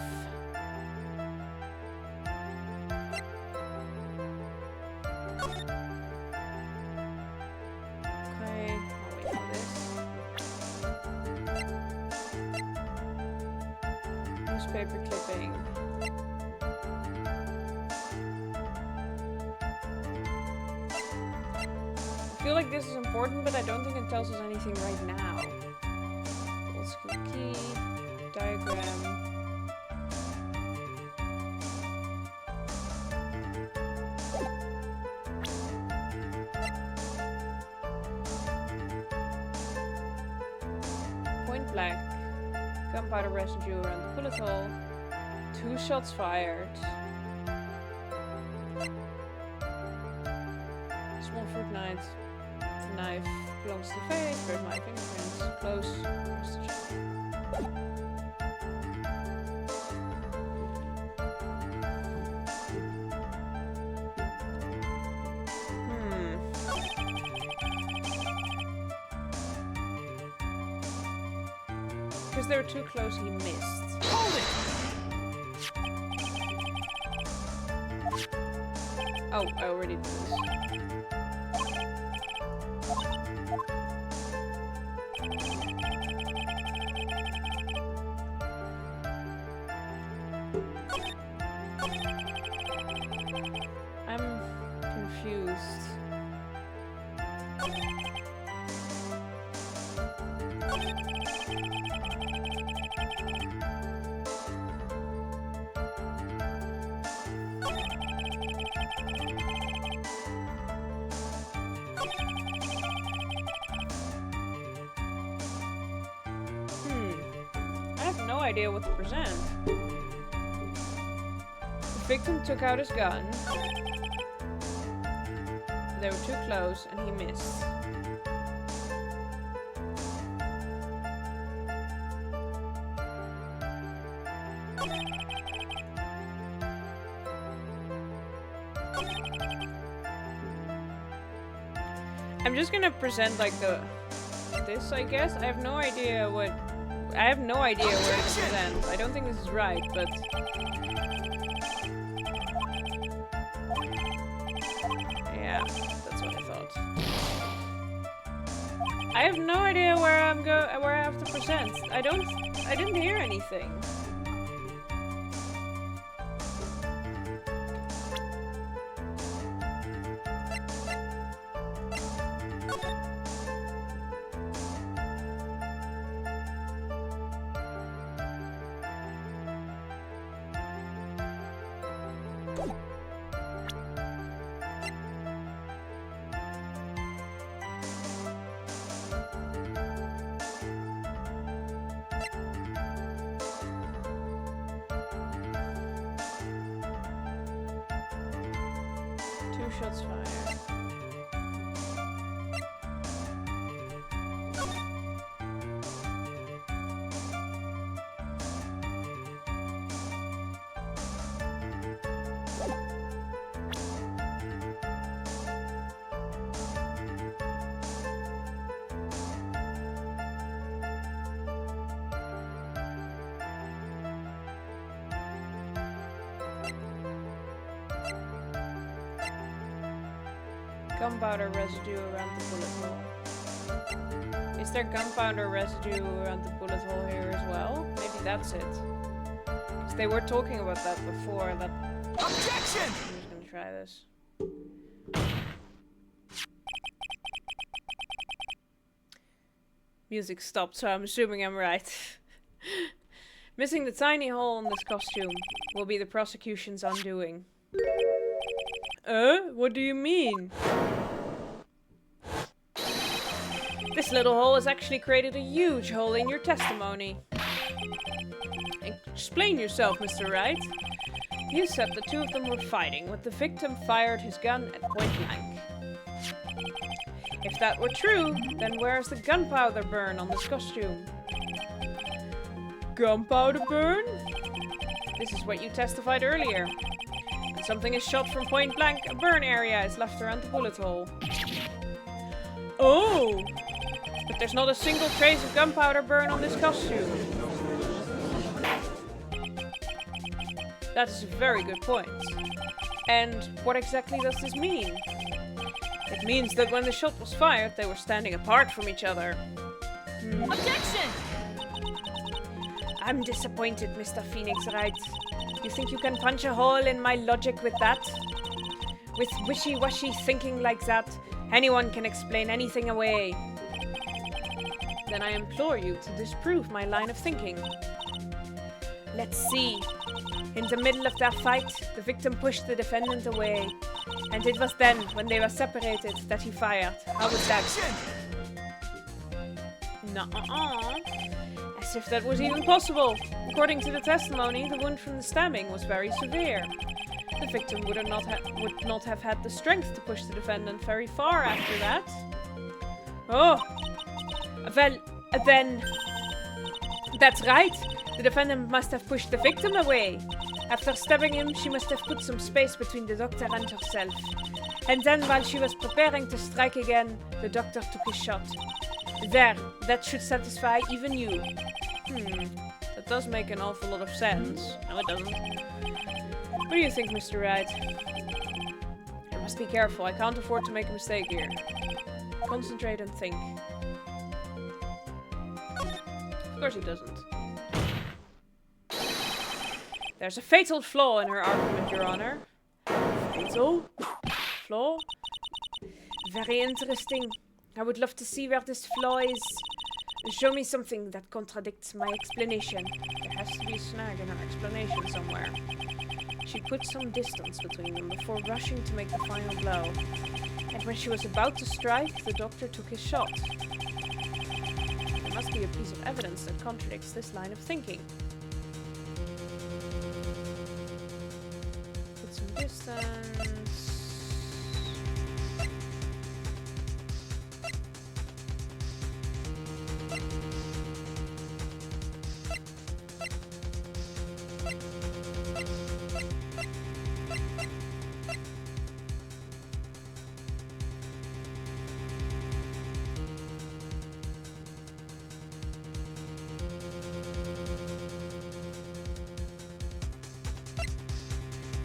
Okay, I'll wait for this. Newspaper clipping. I feel like this is important, but I don't think it tells us anything right now. Old school key, diagram. Point blank. Gunpowder residue around the bullet hole. 2 shots fired. Small fruit knife. Knife belongs to the face. Where's my fingerprints? Close. Because they were too close, he missed. Hold it! Oh, I already did this. I'm confused. I have no idea what to present. The victim took out his gun. They were too close and he missed. I'm just gonna present like this, I guess. I have no idea where to present. I don't think this is right, but yeah, that's what I thought. I have no idea where I have to present. I didn't hear anything. Shots fired. Gunpowder residue around the bullet hole. Is there gunpowder residue around the bullet hole here as well? Maybe that's it. Because they were talking about that before. That Objection! I'm just gonna try this. Music stopped, so I'm assuming I'm right. Missing the tiny hole in this costume will be the prosecution's undoing. What do you mean? This little hole has actually created a huge hole in your testimony. Explain yourself, Mr. Wright. You said the two of them were fighting when the victim fired his gun at point blank. If that were true, then where's the gunpowder burn on this costume? Gunpowder burn? This is what you testified earlier. When something is shot from point blank, a burn area is left around the bullet hole. Oh! But there's not a single trace of gunpowder burn on this costume. That is a very good point. And what exactly does this mean? It means that when the shot was fired, they were standing apart from each other. Objection! I'm disappointed, Mr. Phoenix Wright. You think you can punch a hole in my logic with that? With wishy-washy thinking like that, anyone can explain anything away. Then I implore you to disprove my line of thinking. Let's see. In the middle of their fight, the victim pushed the defendant away. And it was then, when they were separated, that he fired. How was that? Nuh-uh. As if that was even possible. According to the testimony, the wound from the stabbing was very severe. The victim would not have had the strength to push the defendant very far after that. Oh. Well, then... That's right. The defendant must have pushed the victim away. After stabbing him, she must have put some space between the doctor and herself. And then, while she was preparing to strike again, the doctor took his shot. There, that should satisfy even you. That does make an awful lot of sense. No, it doesn't. What do you think, Mr. Wright? I must be careful. I can't afford to make a mistake here. Concentrate and think. Of course he doesn't. There's a fatal flaw in her argument, Your Honor. Fatal? Flaw? Very interesting. I would love to see where this flaw is. Show me something that contradicts my explanation. There has to be a snag in her explanation somewhere. She put some distance between them before rushing to make the final blow. And when she was about to strike, the doctor took his shot. There must be a piece of evidence that contradicts this line of thinking. Put some distance.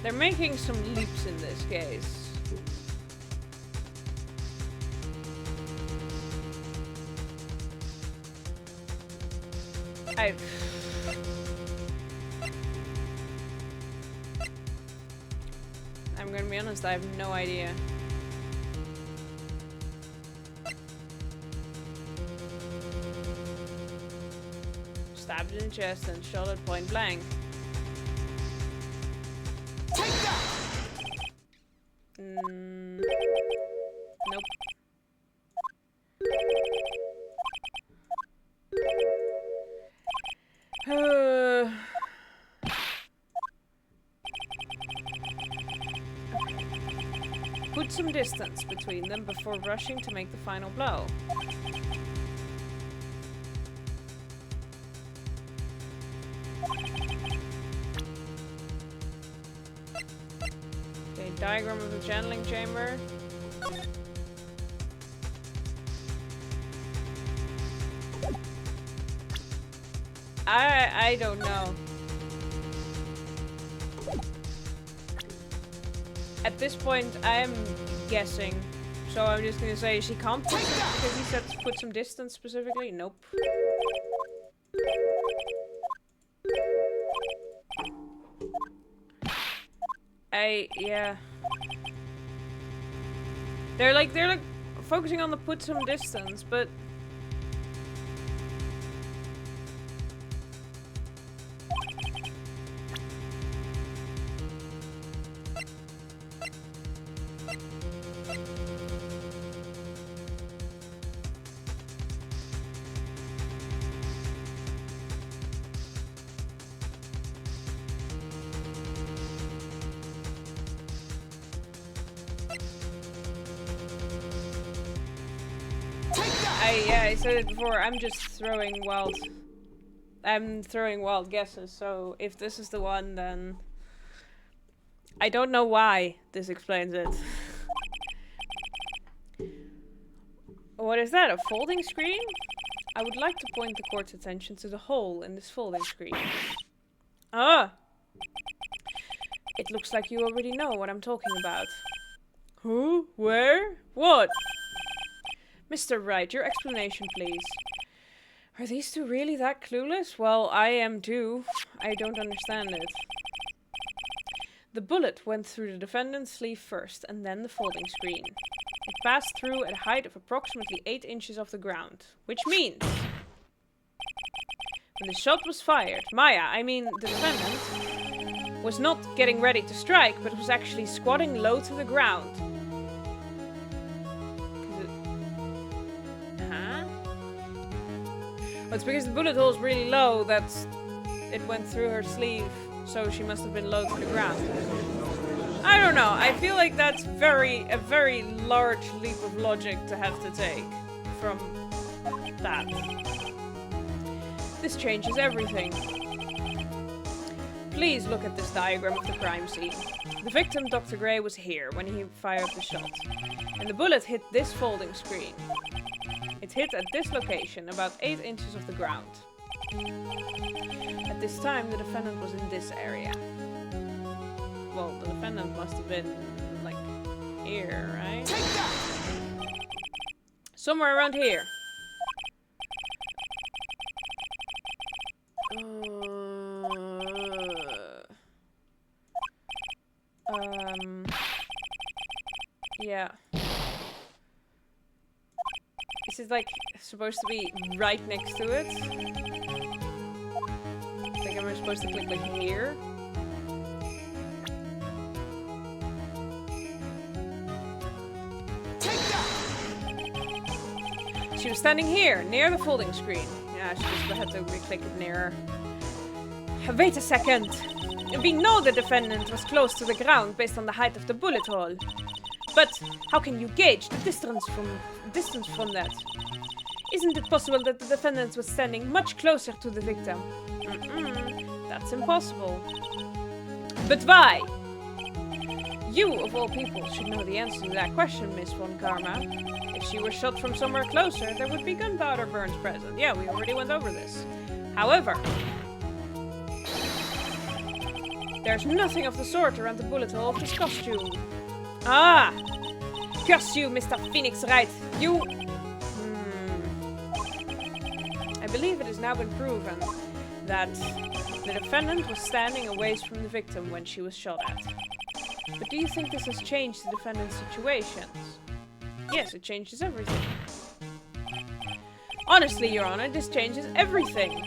They're making some leaps in this case. I'm gonna be honest, I have no idea. Stabbed in the chest and shot at point blank. Nope. Put some distance between them before rushing to make the final blow. Okay, diagram of the channeling chamber. I don't know. At this point, I am guessing. So I'm just gonna say she can't put some, because he said to put some distance specifically. Nope. Yeah. They're like focusing on the put some distance, but I said it before, I'm throwing wild guesses, so if this is the one, then I don't know why this explains it. What is that, a folding screen? I would like to point the court's attention to the hole in this folding screen. Ah! It looks like you already know what I'm talking about. Who? Where? What? Mr. Wright, your explanation, please. Are these two really that clueless? Well, I am too. I don't understand it. The bullet went through the defendant's sleeve first, and then the folding screen. It passed through at a height of approximately 8 inches off the ground. Which means... when the shot was fired, Maya, I mean the defendant, was not getting ready to strike, but was actually squatting low to the ground. It's because the bullet hole is really low that it went through her sleeve, so she must have been low to the ground. I don't know, I feel like that's a very large leap of logic to have to take from that. This changes everything. Please look at this diagram of the crime scene. The victim, Dr. Gray, was here when he fired the shot, and the bullet hit this folding screen. It hit at this location, about 8 inches off the ground. At this time, the defendant was in this area. Well, the defendant must have been, like, here, right? Take that! Somewhere around here. Yeah. Is it like supposed to be right next to it? Like, am I supposed to click like here? Take that! She was standing here, near the folding screen. Yeah, she just had to re-click it nearer. Wait a second! We know the defendant was close to the ground based on the height of the bullet hole. But how can you gauge the distance from that? Isn't it possible that the defendant was standing much closer to the victim? That's impossible. But why? You, of all people, should know the answer to that question, Miss von Karma. If she were shot from somewhere closer, there would be gunpowder burns present. Yeah, we already went over this. However, there's nothing of the sort around the bullet hole of this costume. Ah! Curse you, Mr. Phoenix Wright! You... I believe it has now been proven that the defendant was standing away from the victim when she was shot at. But do you think this has changed the defendant's situations? Yes, it changes everything. Honestly, Your Honor, this changes everything.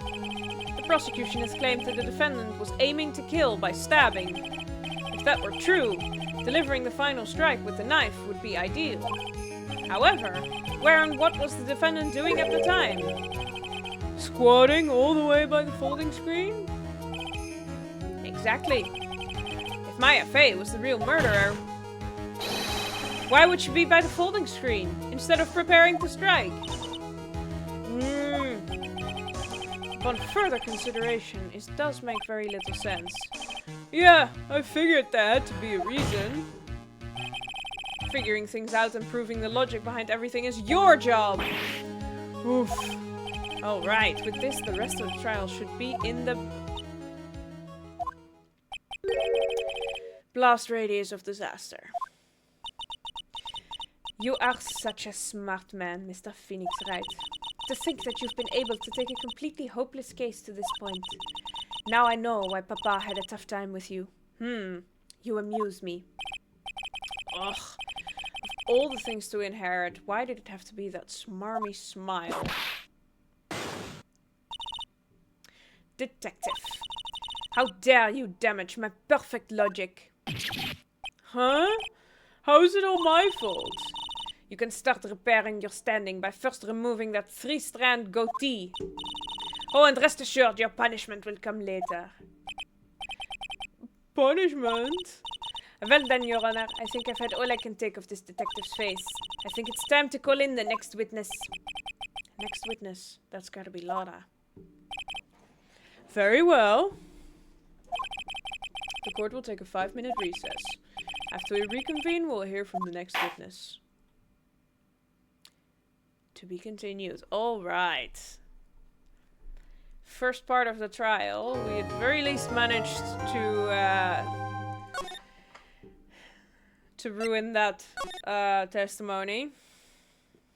The prosecution has claimed that the defendant was aiming to kill by stabbing. If that were true, delivering the final strike with the knife would be ideal. However, where and what was the defendant doing at the time? Squatting all the way by the folding screen? Exactly. If Maya Fey was the real murderer, why would she be by the folding screen instead of preparing to strike? Upon further consideration, it does make very little sense. Yeah, I figured that had to be a reason. Figuring things out and proving the logic behind everything is your job! Oof. Alright, with this, the rest of the trial should be in the blast radius of disaster. You are such a smart man, Mr. Phoenix Wright. To think that you've been able to take a completely hopeless case to this point. Now I know why Papa had a tough time with you. You amuse me. Ugh. Of all the things to inherit, why did it have to be that smarmy smile? Detective. How dare you damage my perfect logic? Huh? How is it all my fault? You can start repairing your standing by first removing that 3-strand goatee. Oh, and rest assured, your punishment will come later. Punishment? Well then, Your Honor, I think I've had all I can take of this detective's face. I think it's time to call in the next witness. Next witness? That's gotta be Laura. Very well. The court will take a 5-minute recess. After we reconvene, we'll hear from the next witness. To be continued. Alright. First part of the trial, we at the very least managed to to ruin that testimony.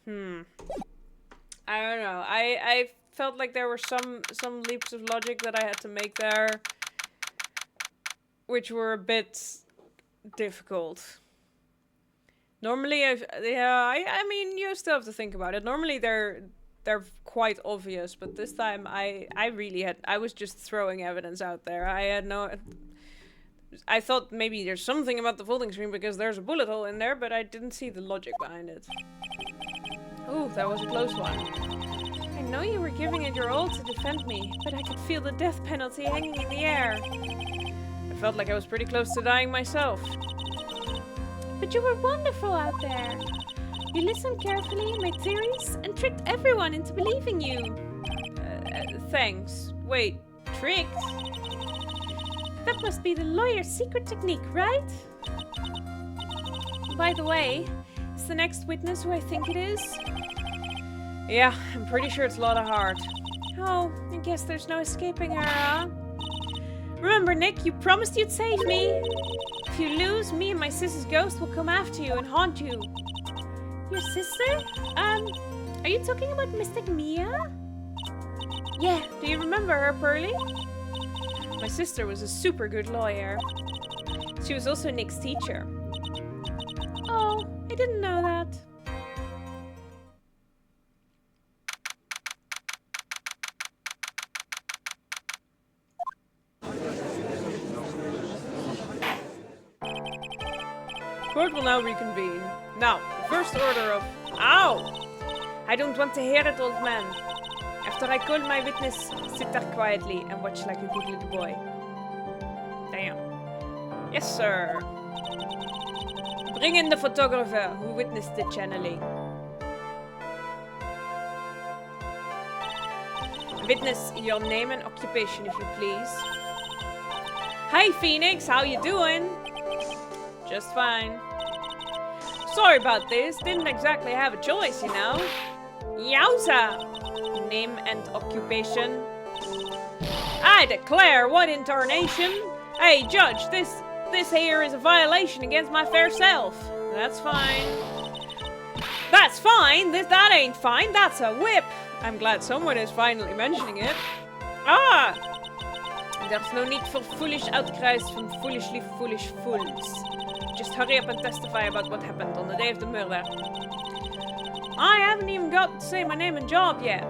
I don't know. I felt like there were some leaps of logic that I had to make there, which were a bit difficult. Normally, I mean, you still have to think about it. Normally, they're quite obvious, but this time I was just throwing evidence out there. I thought maybe there's something about the folding screen because there's a bullet hole in there, but I didn't see the logic behind it. Ooh, that was a close one. I know you were giving it your all to defend me, but I could feel the death penalty hanging in the air. I felt like I was pretty close to dying myself. But you were wonderful out there. You listened carefully, made theories, and tricked everyone into believing you. Thanks. Wait, tricked? That must be the lawyer's secret technique, right? By the way, is the next witness who I think it is? Yeah, I'm pretty sure it's Lotta Hart. Oh, I guess there's no escaping her, huh? Remember, Nick, you promised you'd save me. If you lose, me and my sister's ghost will come after you and haunt you. Your sister? Are you talking about Mystic Mia? Yeah, do you remember her, Pearly? My sister was a super good lawyer. She was also Nick's teacher. Oh, I didn't know that. Court will now reconvene. Now, the first order of... Ow! I don't want to hear it, old man. After I call my witness, sit there quietly and watch like a good little boy. Damn. Yes, sir. Bring in the photographer who witnessed the channeling. Witness, your name and occupation, if you please. Hi, Phoenix. How you doing? Just fine. Sorry about this. Didn't exactly have a choice, you know. Yowza! Name and occupation. I declare, what in tarnation? Hey, Judge, this here is a violation against my fair self. That's fine. That's fine? That ain't fine. That's a whip. I'm glad someone is finally mentioning it. Ah! There's no need for foolish outcries from foolishly foolish fools. Just hurry up and testify about what happened on the day of the murder. I haven't even got to say my name and job yet.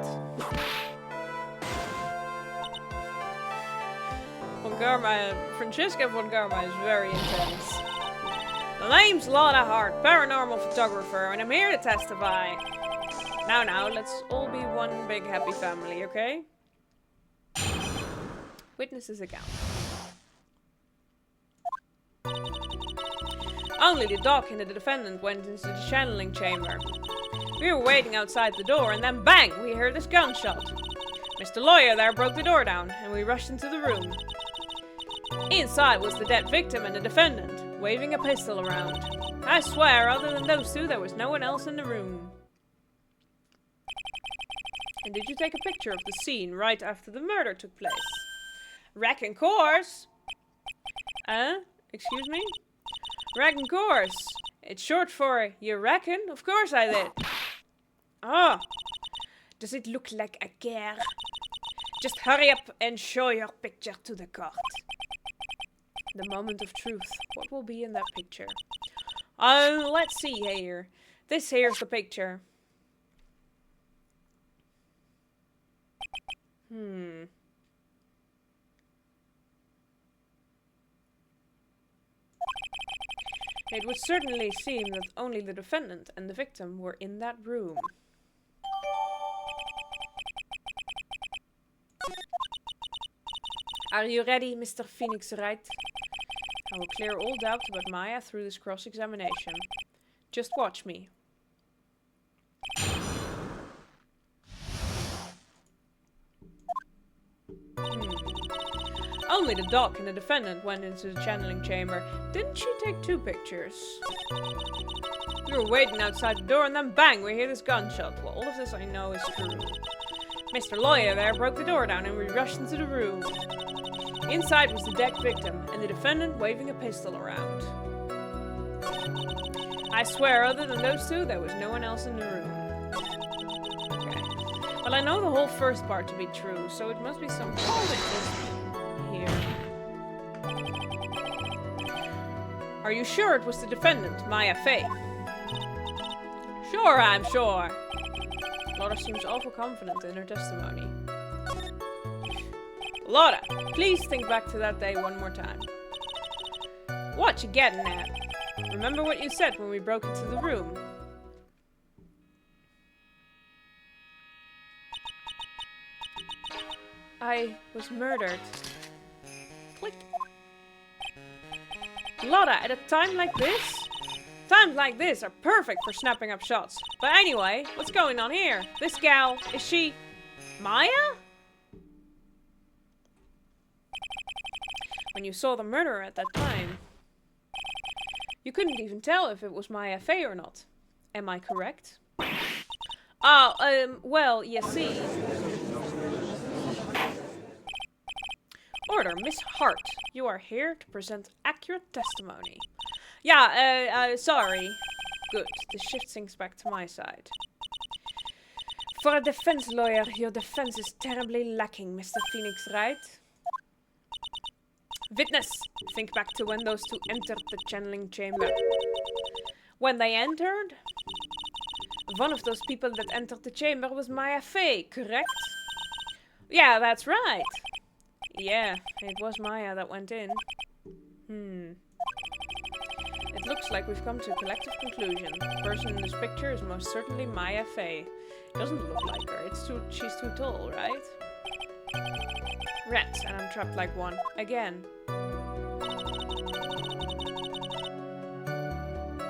Fransziska von Karma is very intense. The name's Lotta Hart, paranormal photographer, and I'm here to testify. Now, let's all be one big happy family, okay? Witnesses account. Only the doc and the defendant went into the channeling chamber. We were waiting outside the door, and then bang, we heard this gunshot. Mr. Lawyer there broke the door down, and we rushed into the room. Inside was the dead victim and the defendant, waving a pistol around. I swear, other than those two, there was no one else in the room. And did you take a picture of the scene right after the murder took place? Reckon course! Excuse me? Reckon course. It's short for you reckon? Of course I did. Oh. Does it look like a care? Just hurry up and show your picture to the court. The moment of truth. What will be in that picture? Let's see here. This here's the picture. It would certainly seem that only the defendant and the victim were in that room. Are you ready, Mr. Phoenix Wright? I will clear all doubt about Maya through this cross-examination. Just watch me. Only the doc and the defendant went into the channeling chamber. Didn't she take 2 pictures? We were waiting outside the door and then bang, we hear this gunshot. Well, all of this I know is true. Mr. Lawyer there broke the door down and we rushed into the room. Inside was the dead victim and the defendant waving a pistol around. I swear, other than those two, there was no one else in the room. Okay. Well, I know the whole first part to be true, so it must be some here. Are you sure it was the defendant, Maya Fey? Sure, I'm sure. Laura seems awful confident in her testimony. Laura, please think back to that day one more time. What you getting at? Remember what you said when we broke into the room? I was murdered. Click. Laura, at a time like this? Times like this are perfect for snapping up shots. But anyway, what's going on here? This gal, is she... Maya? When you saw the murderer at that time, you couldn't even tell if it was Maya Fey or not. Am I correct? Oh, well, you see. Order, Miss Hart. You are here to present accurate testimony. Yeah, sorry. Good. The shift sinks back to my side. For a defense lawyer, your defense is terribly lacking, Mr. Phoenix, right? Witness! Think back to when those two entered the channeling chamber. When they entered? One of those people that entered the chamber was Maya Fey, correct? Yeah, that's right. Yeah, it was Maya that went in. It looks like we've come to a collective conclusion. The person in this picture is most certainly Maya Fey. Doesn't look like her. She's too tall, right? Rats, and I'm trapped like one. Again.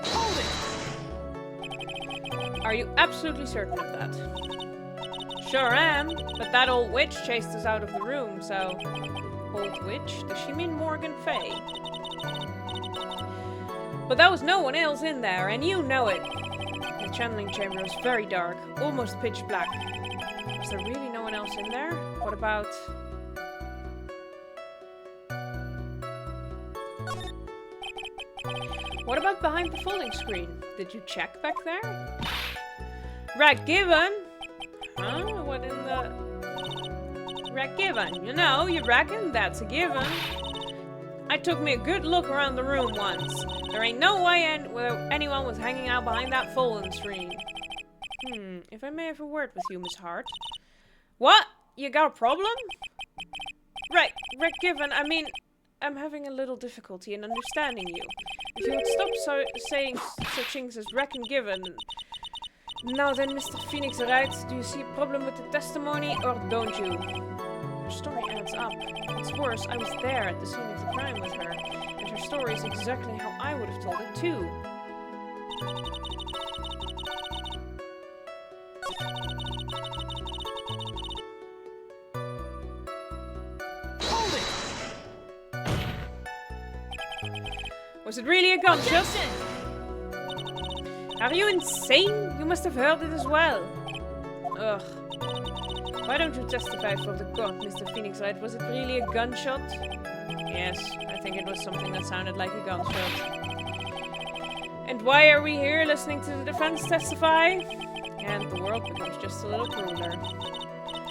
Hold it! Are you absolutely certain of that? Sure am, but that old witch chased us out of the room, so... Old witch? Does she mean Morgan Fey? But there was no one else in there, and you know it. The channeling chamber was very dark, almost pitch black. Was there really no one else in there? What about... What about behind the folding screen? Did you check back there? Rat given? Huh? What in the... Rat given? You know, you reckon that's a given. I took me a good look around the room once. There ain't no way anyone was hanging out behind that folding screen. If I may have a word with you, Miss Hart. What? You got a problem? Right, given, I mean, I'm having a little difficulty in understanding you. If you would stop saying such things as reckon given. Now then, Mr. Phoenix, right? Do you see a problem with the testimony, or don't you? Her story adds up. What's worse, I was there at the scene of the crime with her, and her story is exactly how I would have told it too. Hold it! Was it really a gunshot? Are you insane? You must have heard it as well. Ugh. Why don't you testify for the court, Mr. Phoenix, right? Was it really a gunshot? Yes, I think it was something that sounded like a gunshot. And why are we here listening to the defense testify? And the world becomes just a little crueler.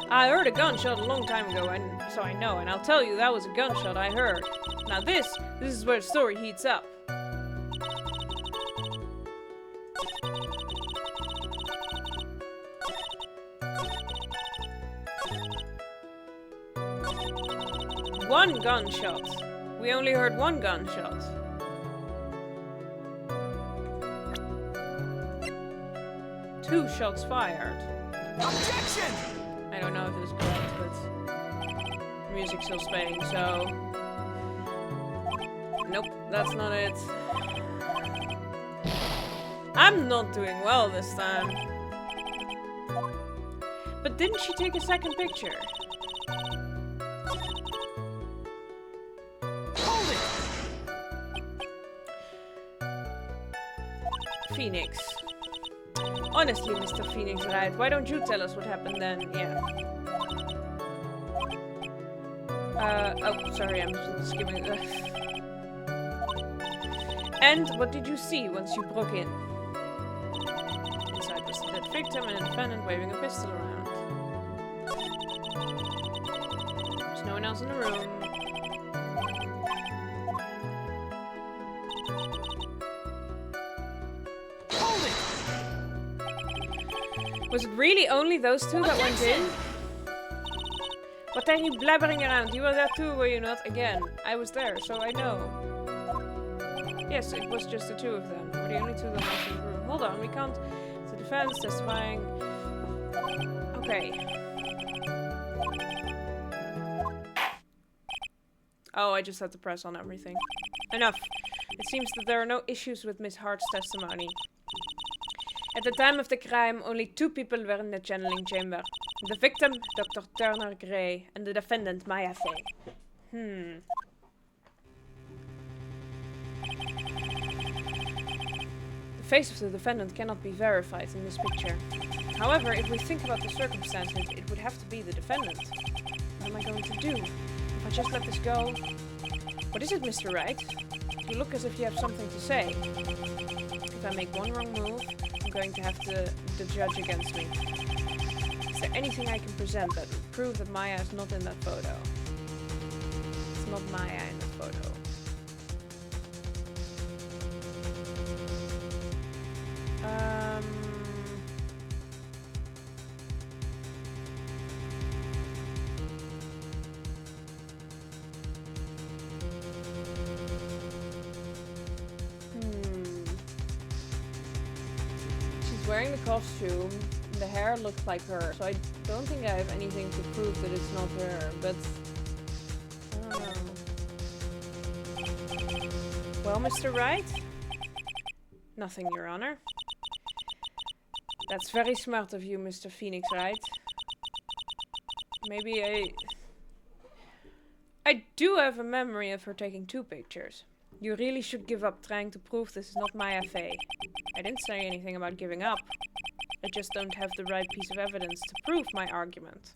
I heard a gunshot a long time ago, and so I know, and I'll tell you that was a gunshot I heard. Now this is where the story heats up. One gunshot. We only heard one gunshot. Two shots fired. Objection! I don't know if it was correct, but the music's still playing, so... Nope, that's not it. I'm not doing well this time. But didn't she take a second picture? Phoenix. Honestly, Mr. Phoenix, right? Why don't you tell us what happened then? Yeah. Oh, sorry, I'm skipping. And what did you see once you broke in? Inside was the dead victim and a defendant waving a pistol around. There's no one else in the room. Hold it! Was it really only those two that went in? What are you blabbering around? You were there too, were you not? Again, I was there, so I know. Yes, it was just the two of them. We're the only two that went in the room. Hold on, we can't... The defense testifying... Okay. Oh, I just had to press on everything. Enough. It seems that there are no issues with Miss Hart's testimony. At the time of the crime, only 2 people were in the channeling chamber. The victim, Dr. Turner Gray, and the defendant, Maya Fey. The face of the defendant cannot be verified in this picture. However, if we think about the circumstances, it would have to be the defendant. What am I going to do? If I just let this go... What is it, Mr. Wright? You look as if you have something to say. If I make one wrong move, I'm going to have the judge against me. Is there anything I can present that would prove that Maya is not in that photo? It's not Maya in the photo. She's wearing the costume. The hair looks like her, so I don't think I have anything to prove that it's not her, but... I don't know. Well, Mr. Wright? Nothing, Your Honor. That's very smart of you, Mr. Phoenix Wright. Maybe I do have a memory of her taking 2 pictures. You really should give up trying to prove this is not Maya Fey. I didn't say anything about giving up. I just don't have the right piece of evidence to prove my argument.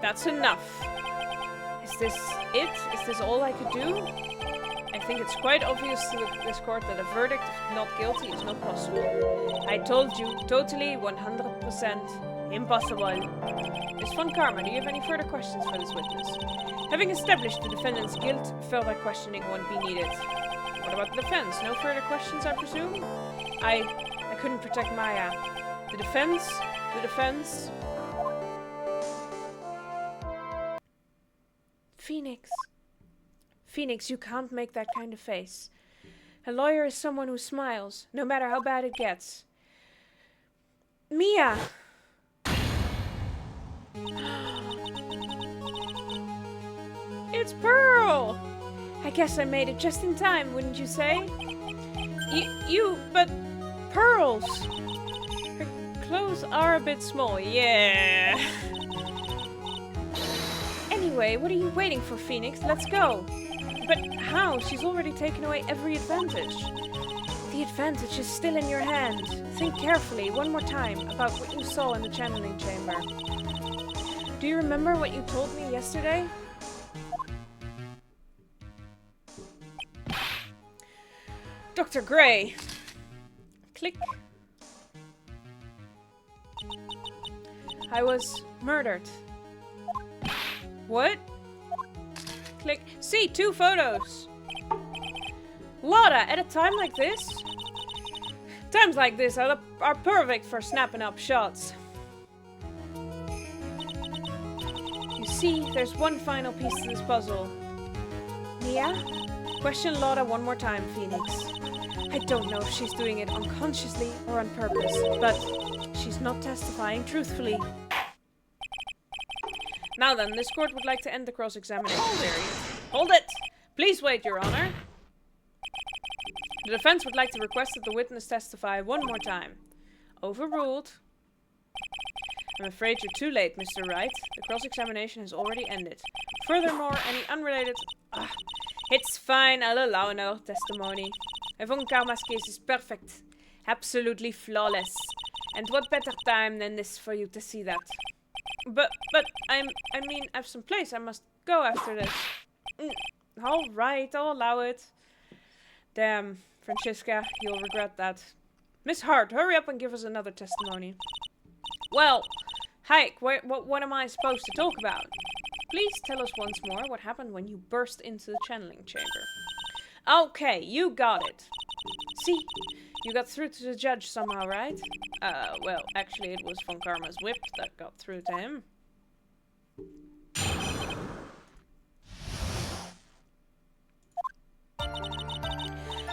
That's enough. Is this it? Is this all I could do? I think it's quite obvious to this court that a verdict of not guilty is not possible. I told you, totally, 100% impossible. Miss von Karma, do you have any further questions for this witness? Having established the defendant's guilt, further questioning won't be needed. What about the defense? No further questions, I presume? I couldn't protect Maya. The defense? The defense? Phoenix. Phoenix, you can't make that kind of face. A lawyer is someone who smiles, no matter how bad it gets. Mia! It's Pearl! I guess I made it just in time, wouldn't you say? But Pearls! Her clothes are a bit small, yeah. Anyway, what are you waiting for, Phoenix? Let's go. But how? She's already taken away every advantage. The advantage is still in your hand. Think carefully, one more time, about what you saw in the channeling chamber. Do you remember what you told me yesterday? Dr. Gray. Click. I was murdered. What? Click. See, 2 photos. Lotta, at a time like this? Times like this are perfect for snapping up shots. You see, there's one final piece to this puzzle. Mia? Question Lotta one more time, Phoenix. I don't know if she's doing it unconsciously or on purpose, but she's not testifying truthfully. Now then, this court would like to end the cross-examination period. Hold it! Please wait, Your Honor. The defense would like to request that the witness testify one more time. Overruled. I'm afraid you're too late, Mr. Wright. The cross-examination has already ended. Furthermore, any unrelated... it's fine, I'll allow another testimony. Von Karma's case is perfect. Absolutely flawless. And what better time than this for you to see that? But I mean, I have some place. I must go after this. All right, I'll allow it. Damn, Fransziska, you'll regret that. Miss Hart, hurry up and give us another testimony. Well, Hayek, what am I supposed to talk about? Please tell us once more what happened when you burst into the channeling chamber. Okay, you got it. See, you got through to the judge somehow, right? Well, actually it was Von Karma's whip that got through to him.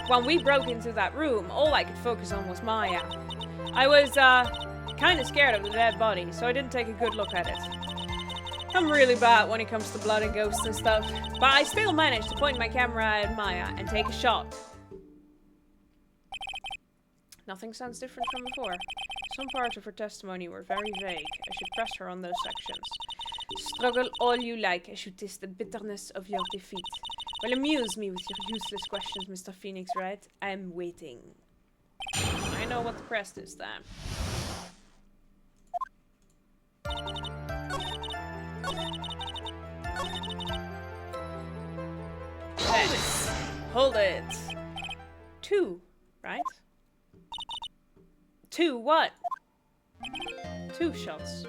When we broke into that room, all I could focus on was Maya. I was, kind of scared of the dead body, so I didn't take a good look at it. I'm really bad when it comes to blood and ghosts and stuff, but I still managed to point my camera at Maya and take a shot. Nothing sounds different from before. Some parts of her testimony were very vague. I should press her on those sections. Struggle all you like as you taste the bitterness of your defeat. Well, amuse me with your useless questions, Mr. Phoenix, right? I'm waiting. I know what the crest is, then. Hold it. 2, right? 2 what? 2 shots.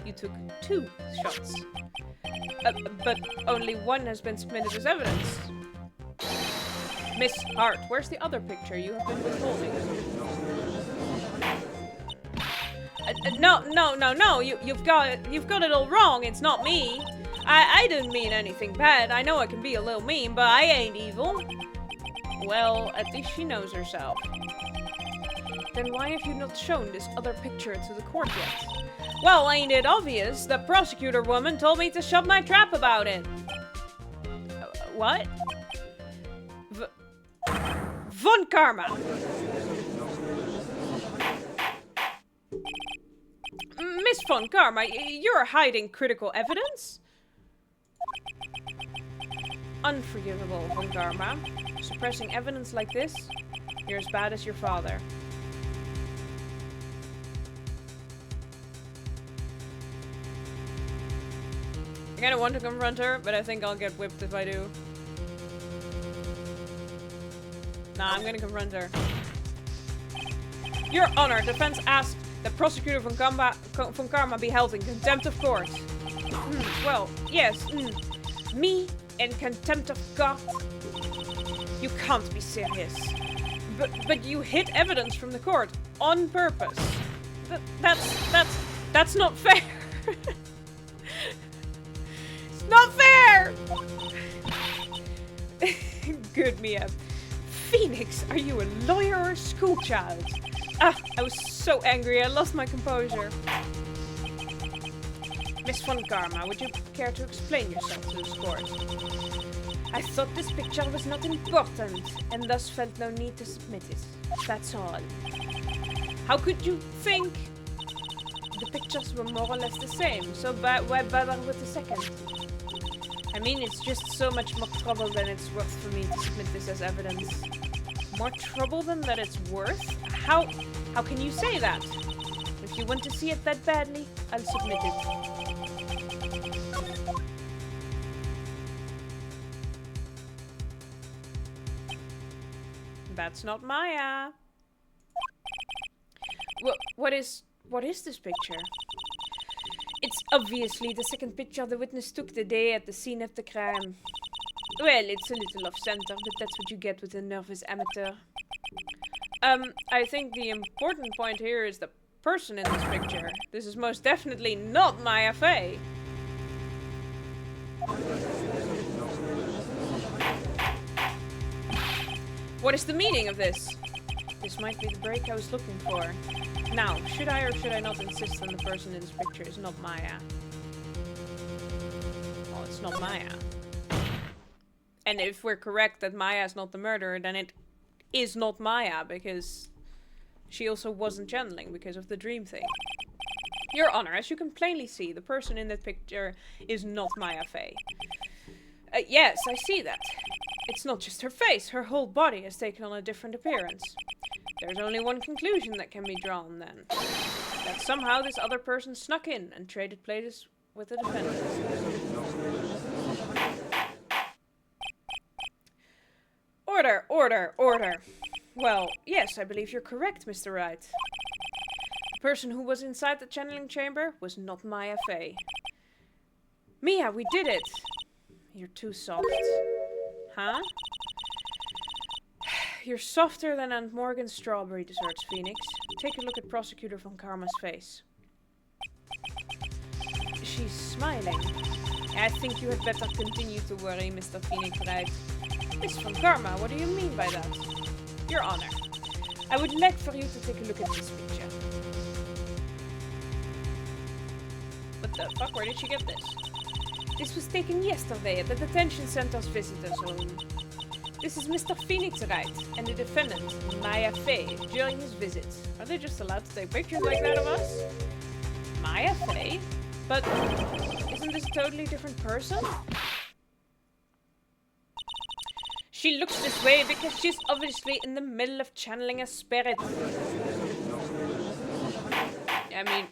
You took 2 shots. But only 1 has been submitted as evidence. Miss Hart, where's the other picture you have been withholding? No. You've got it all wrong. It's not me. I didn't mean anything bad. I know I can be a little mean, but I ain't evil. Well, at least she knows herself. Then why have you not shown this other picture to the court yet? Well, ain't it obvious? The prosecutor woman told me to shut my trap about it. What? Von Karma! Miss Von Karma, you're hiding critical evidence? Unforgivable, Von Karma. Suppressing evidence like this? You're as bad as your father. I kinda want to confront her, but I think I'll get whipped if I do. Nah, I'm gonna confront her. Your Honor, defense asked that prosecutor Von Karma be held in contempt of court. Well, yes. Me in contempt of God? You can't be serious. But you hid evidence from the court on purpose. That's not fair. It's not fair. Good, Mia. Phoenix, are you a lawyer or a schoolchild? Ah, I was so angry I lost my composure. Miss Von Karma, would you care to explain yourself to this court? I thought this picture was not important, and thus felt no need to submit it. That's all. How could you think? The pictures were more or less the same, so why bother with the second? I mean, it's just so much more trouble than it's worth for me to submit this as evidence. More trouble than that it's worth? How can you say that? If you want to see it that badly, I'll submit it. That's not Maya. What is this picture? It's obviously the second picture the witness took the day at the scene of the crime. Well, it's a little off-center, but that's what you get with a nervous amateur. I think the important point here is the person in this picture. This is most definitely not Maya Fey. What is the meaning of this? This might be the break I was looking for. Now, should I or should I not insist on the person in this picture is not Maya? Well, it's not Maya. And if we're correct that Maya is not the murderer, then it is not Maya, because she also wasn't channeling because of the dream thing. Your Honor, as you can plainly see, the person in that picture is not Maya Fey. Yes, I see that. It's not just her face, her whole body has taken on a different appearance. There's only one conclusion that can be drawn, then. That somehow this other person snuck in and traded places with the defendant. Order, order, order. Well, yes, I believe you're correct, Mr. Wright. The person who was inside the channeling chamber was not Maya Fey. Mia, we did it! You're too soft. Huh? You're softer than Aunt Morgan's strawberry desserts, Phoenix. Take a look at Prosecutor von Karma's face. She's smiling. I think you had better continue to worry, Mr. Phoenix Wright. Miss von Karma, what do you mean by that? Your Honor, I would like for you to take a look at this picture. What the fuck? Where did she get this? This was taken yesterday at the detention center's visitors room. This is Mr. Phoenix Wright and the defendant, Maya Fey, during his visit. Are they just allowed to take pictures like that of us? Maya Fey? But isn't this a totally different person? She looks this way because she's obviously in the middle of channeling a spirit. I mean,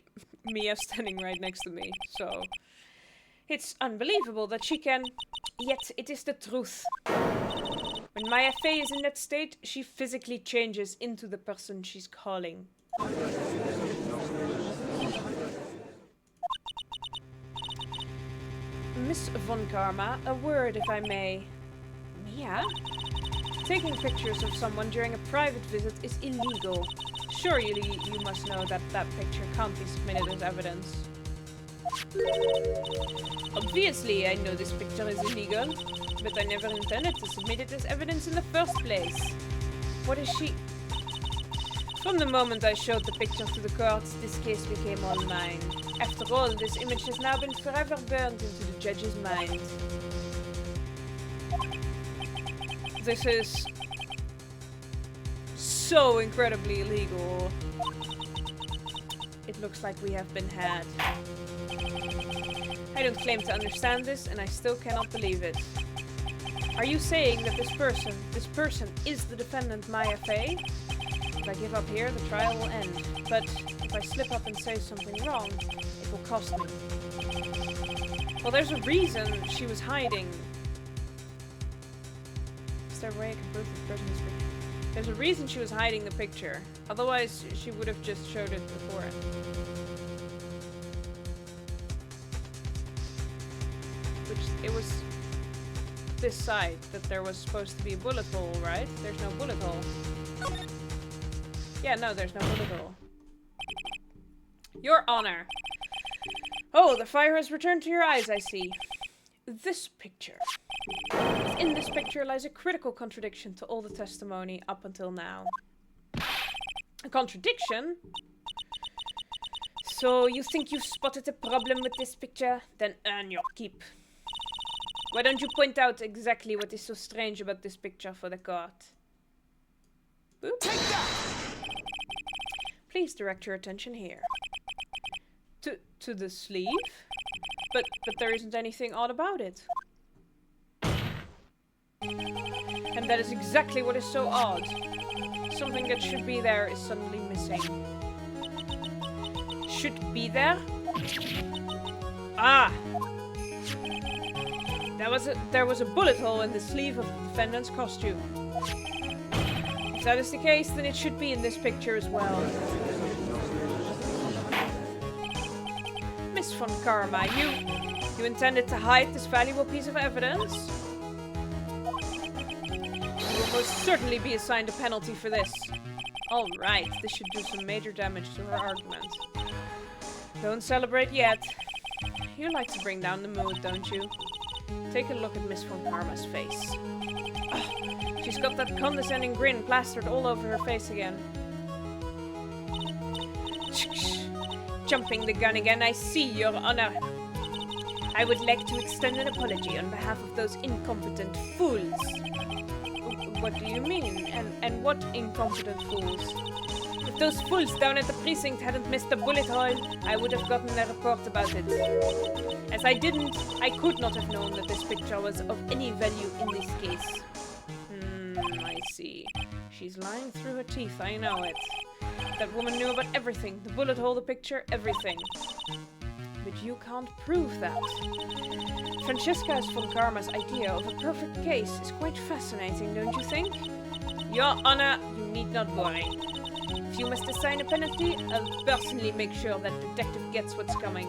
Mia's standing right next to me, so... It's unbelievable that she can... Yet it is the truth. When Maya Fey is in that state, she physically changes into the person she's calling. Miss von Karma, a word if I may. Mia? Taking pictures of someone during a private visit is illegal. Surely you must know that that picture can't be submitted as evidence. Obviously, I know this picture is illegal, but I never intended to submit it as evidence in the first place. What is she... From the moment I showed the picture to the courts, this case became all mine. After all, this image has now been forever burned into the judge's mind. This is... so incredibly illegal. It looks like we have been had. I don't claim to understand this, and I still cannot believe it. Are you saying that this person is the defendant Maya Fey? If I give up here, the trial will end. But if I slip up and say something wrong, it will cost me. Well, there's a reason she was hiding. Is there a way I can prove this person is picture? There's a reason she was hiding the picture. Otherwise, she would have just showed it before. Which, it was this side that there was supposed to be a bullet hole, right? There's no bullet hole. Yeah, no, there's no bullet hole. Your Honor. Oh, the fire has returned to your eyes, I see. This picture. In this picture lies a critical contradiction to all the testimony up until now. A contradiction? So you think you've spotted a problem with this picture? Then earn your keep. Why don't you point out exactly what is so strange about this picture for the court? Boop. Take that! Please direct your attention here. To the sleeve? But there isn't anything odd about it. And that is exactly what is so odd. Something that should be there is suddenly missing. Should be there? Ah! There was a bullet hole in the sleeve of the defendant's costume. If that is the case, then it should be in this picture as well. Miss von Karma, you intended to hide this valuable piece of evidence? You will most certainly be assigned a penalty for this. Alright, this should do some major damage to her argument. Don't celebrate yet. You like to bring down the mood, don't you? Take a look at Miss von Karma's face. Oh, she's got that condescending grin plastered all over her face again. Jumping the gun again, I see, Your Honor. I would like to extend an apology on behalf of those incompetent fools. What do you mean? And what incompetent fools? If those fools down at the precinct hadn't missed the bullet hole, I would have gotten a report about it. As I didn't, I could not have known that this picture was of any value in this case. I see. She's lying through her teeth, I know it. That woman knew about everything. The bullet hole, the picture, everything. but you can't prove that. Fransziska von Karma's idea of a perfect case is quite fascinating, don't you think? Your Honor, you need not worry. If you must assign a penalty, I'll personally make sure that detective gets what's coming.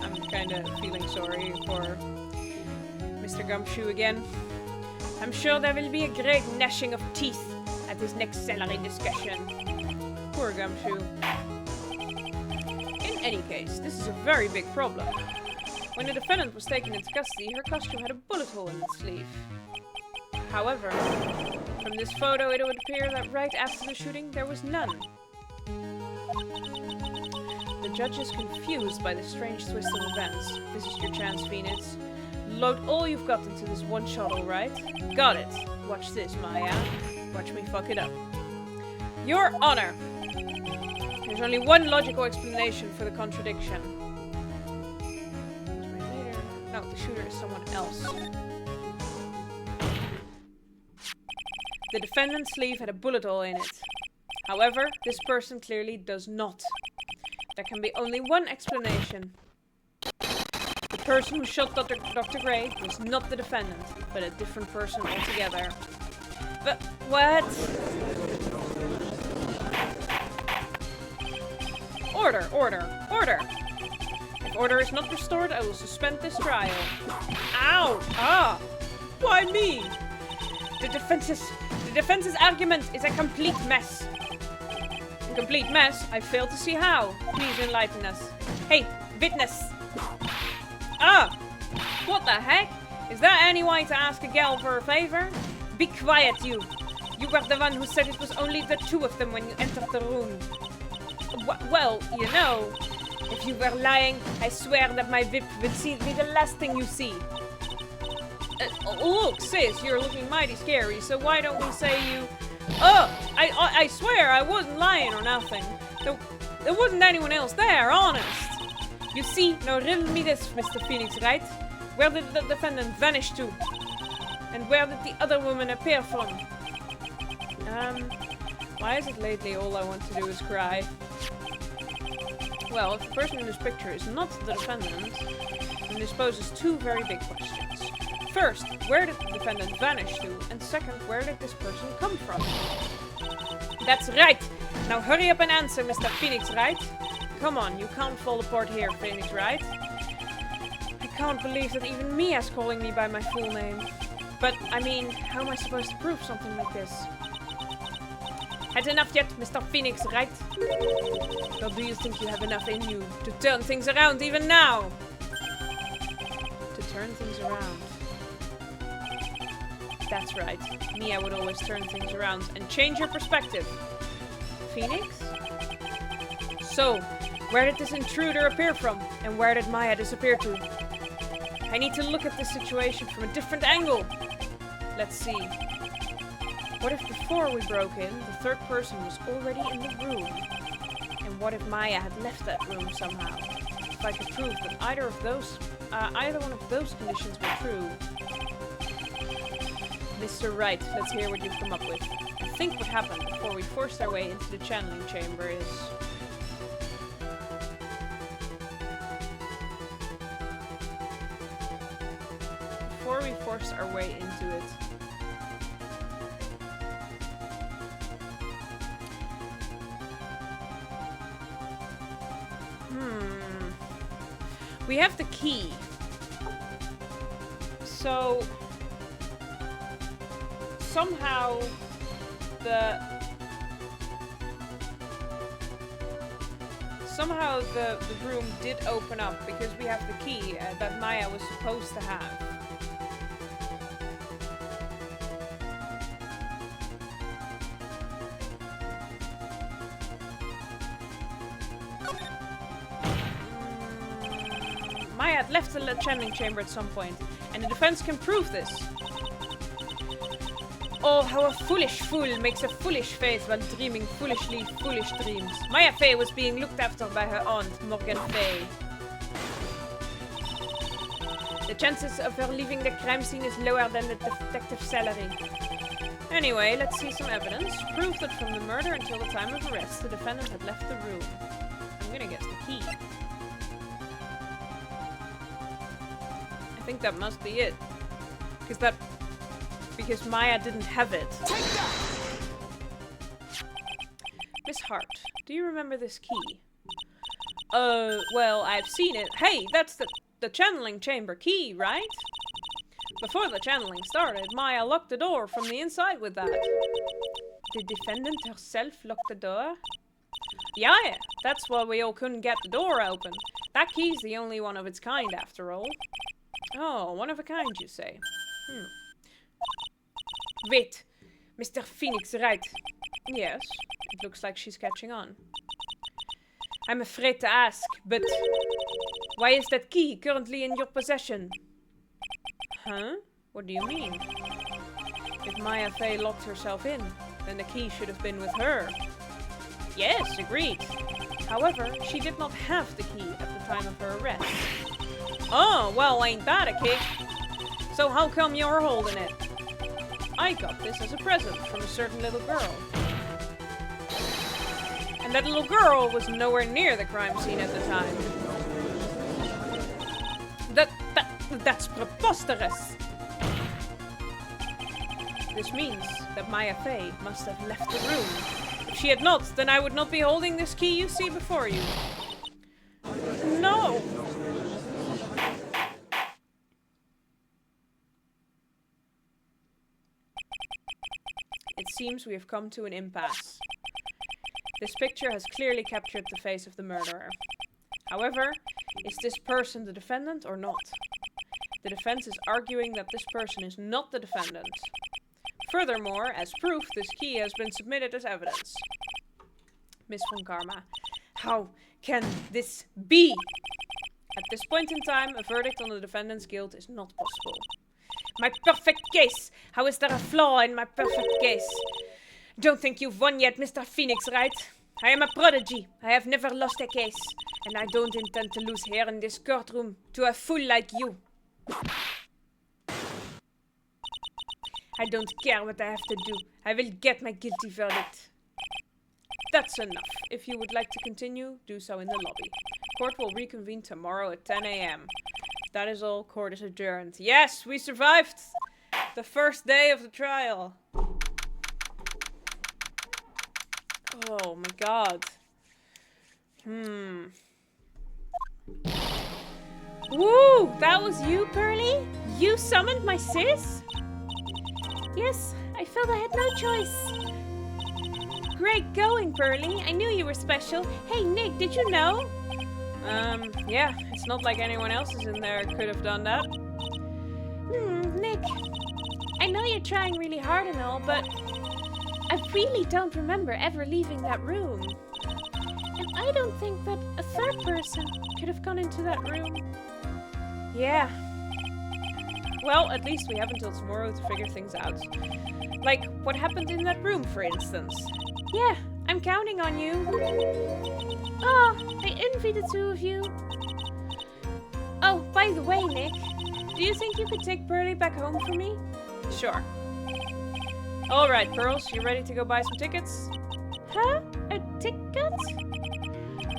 I'm kind of feeling sorry for Mr. Gumshoe again. I'm sure there will be a great gnashing of teeth at his next salary discussion. Poor Gumshoe. In any case, this is a very big problem. When the defendant was taken into custody, her costume had a bullet hole in its sleeve. However, from this photo it would appear that right after the shooting there was none. The judge is confused by the strange twist of events. This is your chance, Phoenix. Load all you've got into this one shot, alright? Got it. Watch this, Maya. Watch me fuck it up. Your Honor! There's only one logical explanation for the contradiction. No, the shooter is someone else. The defendant's sleeve had a bullet hole in it. However, this person clearly does not. There can be only one explanation. The person who shot Dr. Gray was not the defendant, but a different person altogether. But what? Order, order, order! If order is not restored, I will suspend this trial. Ow! Ah! Why me? The defense's argument is a complete mess. A complete mess? I fail to see how. Please enlighten us. Hey, witness! Ah! What the heck? Is there any way to ask a gal for a favor? Be quiet, you! You were the one who said it was only the two of them when you entered the room. Well, you know, if you were lying, I swear that my whip would be the last thing you see. Look, sis, you're looking mighty scary, so why don't we say you... Oh! I swear I wasn't lying or nothing. There wasn't anyone else there, honest. You see, now riddle me this, Mr. Phoenix, right? Where did the defendant vanish to? And where did the other woman appear from? Why is it lately all I want to do is cry? Well, if the person in this picture is not the defendant, then this poses two very big questions. First, where did the defendant vanish to? And second, where did this person come from? That's right! Now hurry up and answer, Mr. Phoenix, right? Come on, you can't fall apart here, Phoenix, right? I can't believe that even Mia's calling me by my full name. But, I mean, how am I supposed to prove something like this? Had enough yet, Mr. Phoenix, right? Or do you think you have enough in you to turn things around even now? To turn things around. That's right. Mia would always turn things around and change your perspective. Phoenix? So, where did this intruder appear from? And where did Maya disappear to? I need to look at this situation from a different angle. Let's see. What if before we broke in, the third person was already in the room? And what if Maya had left that room somehow? If I could prove that either one of those conditions were true. Mr. Wright, let's hear what you've come up with. I think what happened before we forced our way into the channeling chamber is... Before we forced our way into it... We have the key. So... Somehow the room did open up because we have the key that Maya was supposed to have. Maya had left the channeling chamber at some point, and the defense can prove this. Oh, how a foolish fool makes a foolish face while dreaming foolishly foolish dreams. Maya Fey was being looked after by her aunt, Morgan Fey. The chances of her leaving the crime scene is lower than the detective's salary. Anyway, let's see some evidence. Proof that from the murder until the time of arrest, the defendant had left the room. I'm gonna guess the key. I think that must be it. Because Maya didn't have it. Miss Hart, do you remember this key? Well, I've seen it. Hey, that's the channeling chamber key, right? Before the channeling started, Maya locked the door from the inside with that. The defendant herself locked the door? Yeah, that's why we all couldn't get the door open. That key's the only one of its kind, after all. Oh, one of a kind, you say? Wait, Mr. Phoenix, right? Yes, it looks like she's catching on. I'm afraid to ask, but why is that key currently in your possession? Huh? What do you mean? If Maya Fey locked herself in, then the key should have been with her. Yes, agreed. However, she did not have the key at the time of her arrest. Oh, well, ain't that a kick? So how come you're holding it? I got this as a present from a certain little girl. And that little girl was nowhere near the crime scene at the time. That's preposterous! This means that Maya Fey must have left the room. If she had not, then I would not be holding this key you see before you. No! It seems we have come to an impasse. This picture has clearly captured the face of the murderer. However, is this person the defendant or not? The defense is arguing that this person is not the defendant. Furthermore, as proof, this key has been submitted as evidence. Miss von Karma, how can this be? At this point in time, a verdict on the defendant's guilt is not possible. My perfect case! How is there a flaw in my perfect case? Don't think you've won yet, Mr. Phoenix, right? I am a prodigy. I have never lost a case. And I don't intend to lose here in this courtroom to a fool like you. I don't care what I have to do. I will get my guilty verdict. That's enough. If you would like to continue, do so in the lobby. Court will reconvene tomorrow at 10 a.m. That is all. Court is adjourned. Yes, we survived the first day of the trial. Oh my god. Woo! That was you, Pearly? You summoned my sis? Yes, I felt I had no choice. Great going, Pearly. I knew you were special. Hey, Nick, did you know? Yeah, it's not like anyone else is in there could have done that. Nick, I know you're trying really hard and all, but I really don't remember ever leaving that room. And I don't think that a third person could have gone into that room. Yeah. Well, at least we have until tomorrow to figure things out. Like, what happened in that room, for instance? Yeah, I'm counting on you. Oh, I envy the two of you. Oh, by the way, Nick, do you think you could take Pearly back home for me? Sure. Alright, Pearls, you ready to go buy some tickets? Huh? A ticket?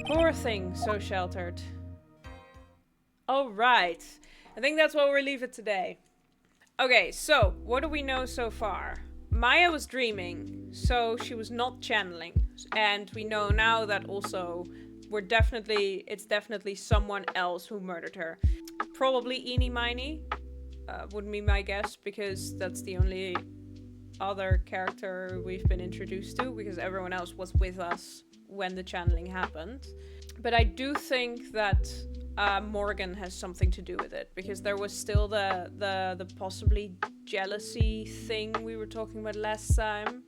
Poor thing, so sheltered. Alright. I think that's where we'll leave it today. Okay, so, what do we know so far? Maya was dreaming, so she was not channeling. And we know now that also it's definitely someone else who murdered her. Probably Eenie Miney, would be my guess, because that's the only other character we've been introduced to, because everyone else was with us when the channeling happened. But I do think that Morgan has something to do with it, because there was still the possibly jealousy thing we were talking about last time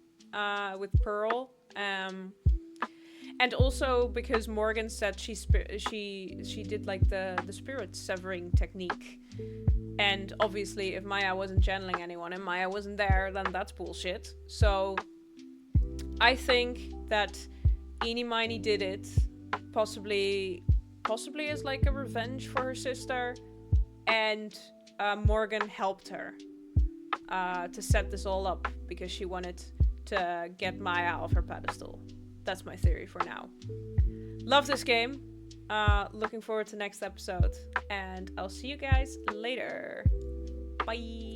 with Pearl, and also because Morgan said she did like the spirit severing technique, and obviously if Maya wasn't channeling anyone and Maya wasn't there, then that's bullshit. So I think that Eenie Miney did it, possibly as like a revenge for her sister, and Morgan helped her to set this all up because she wanted to get Maya off her pedestal. That's my theory for now. Love this game. Looking forward to next episode. And I'll see you guys later. Bye.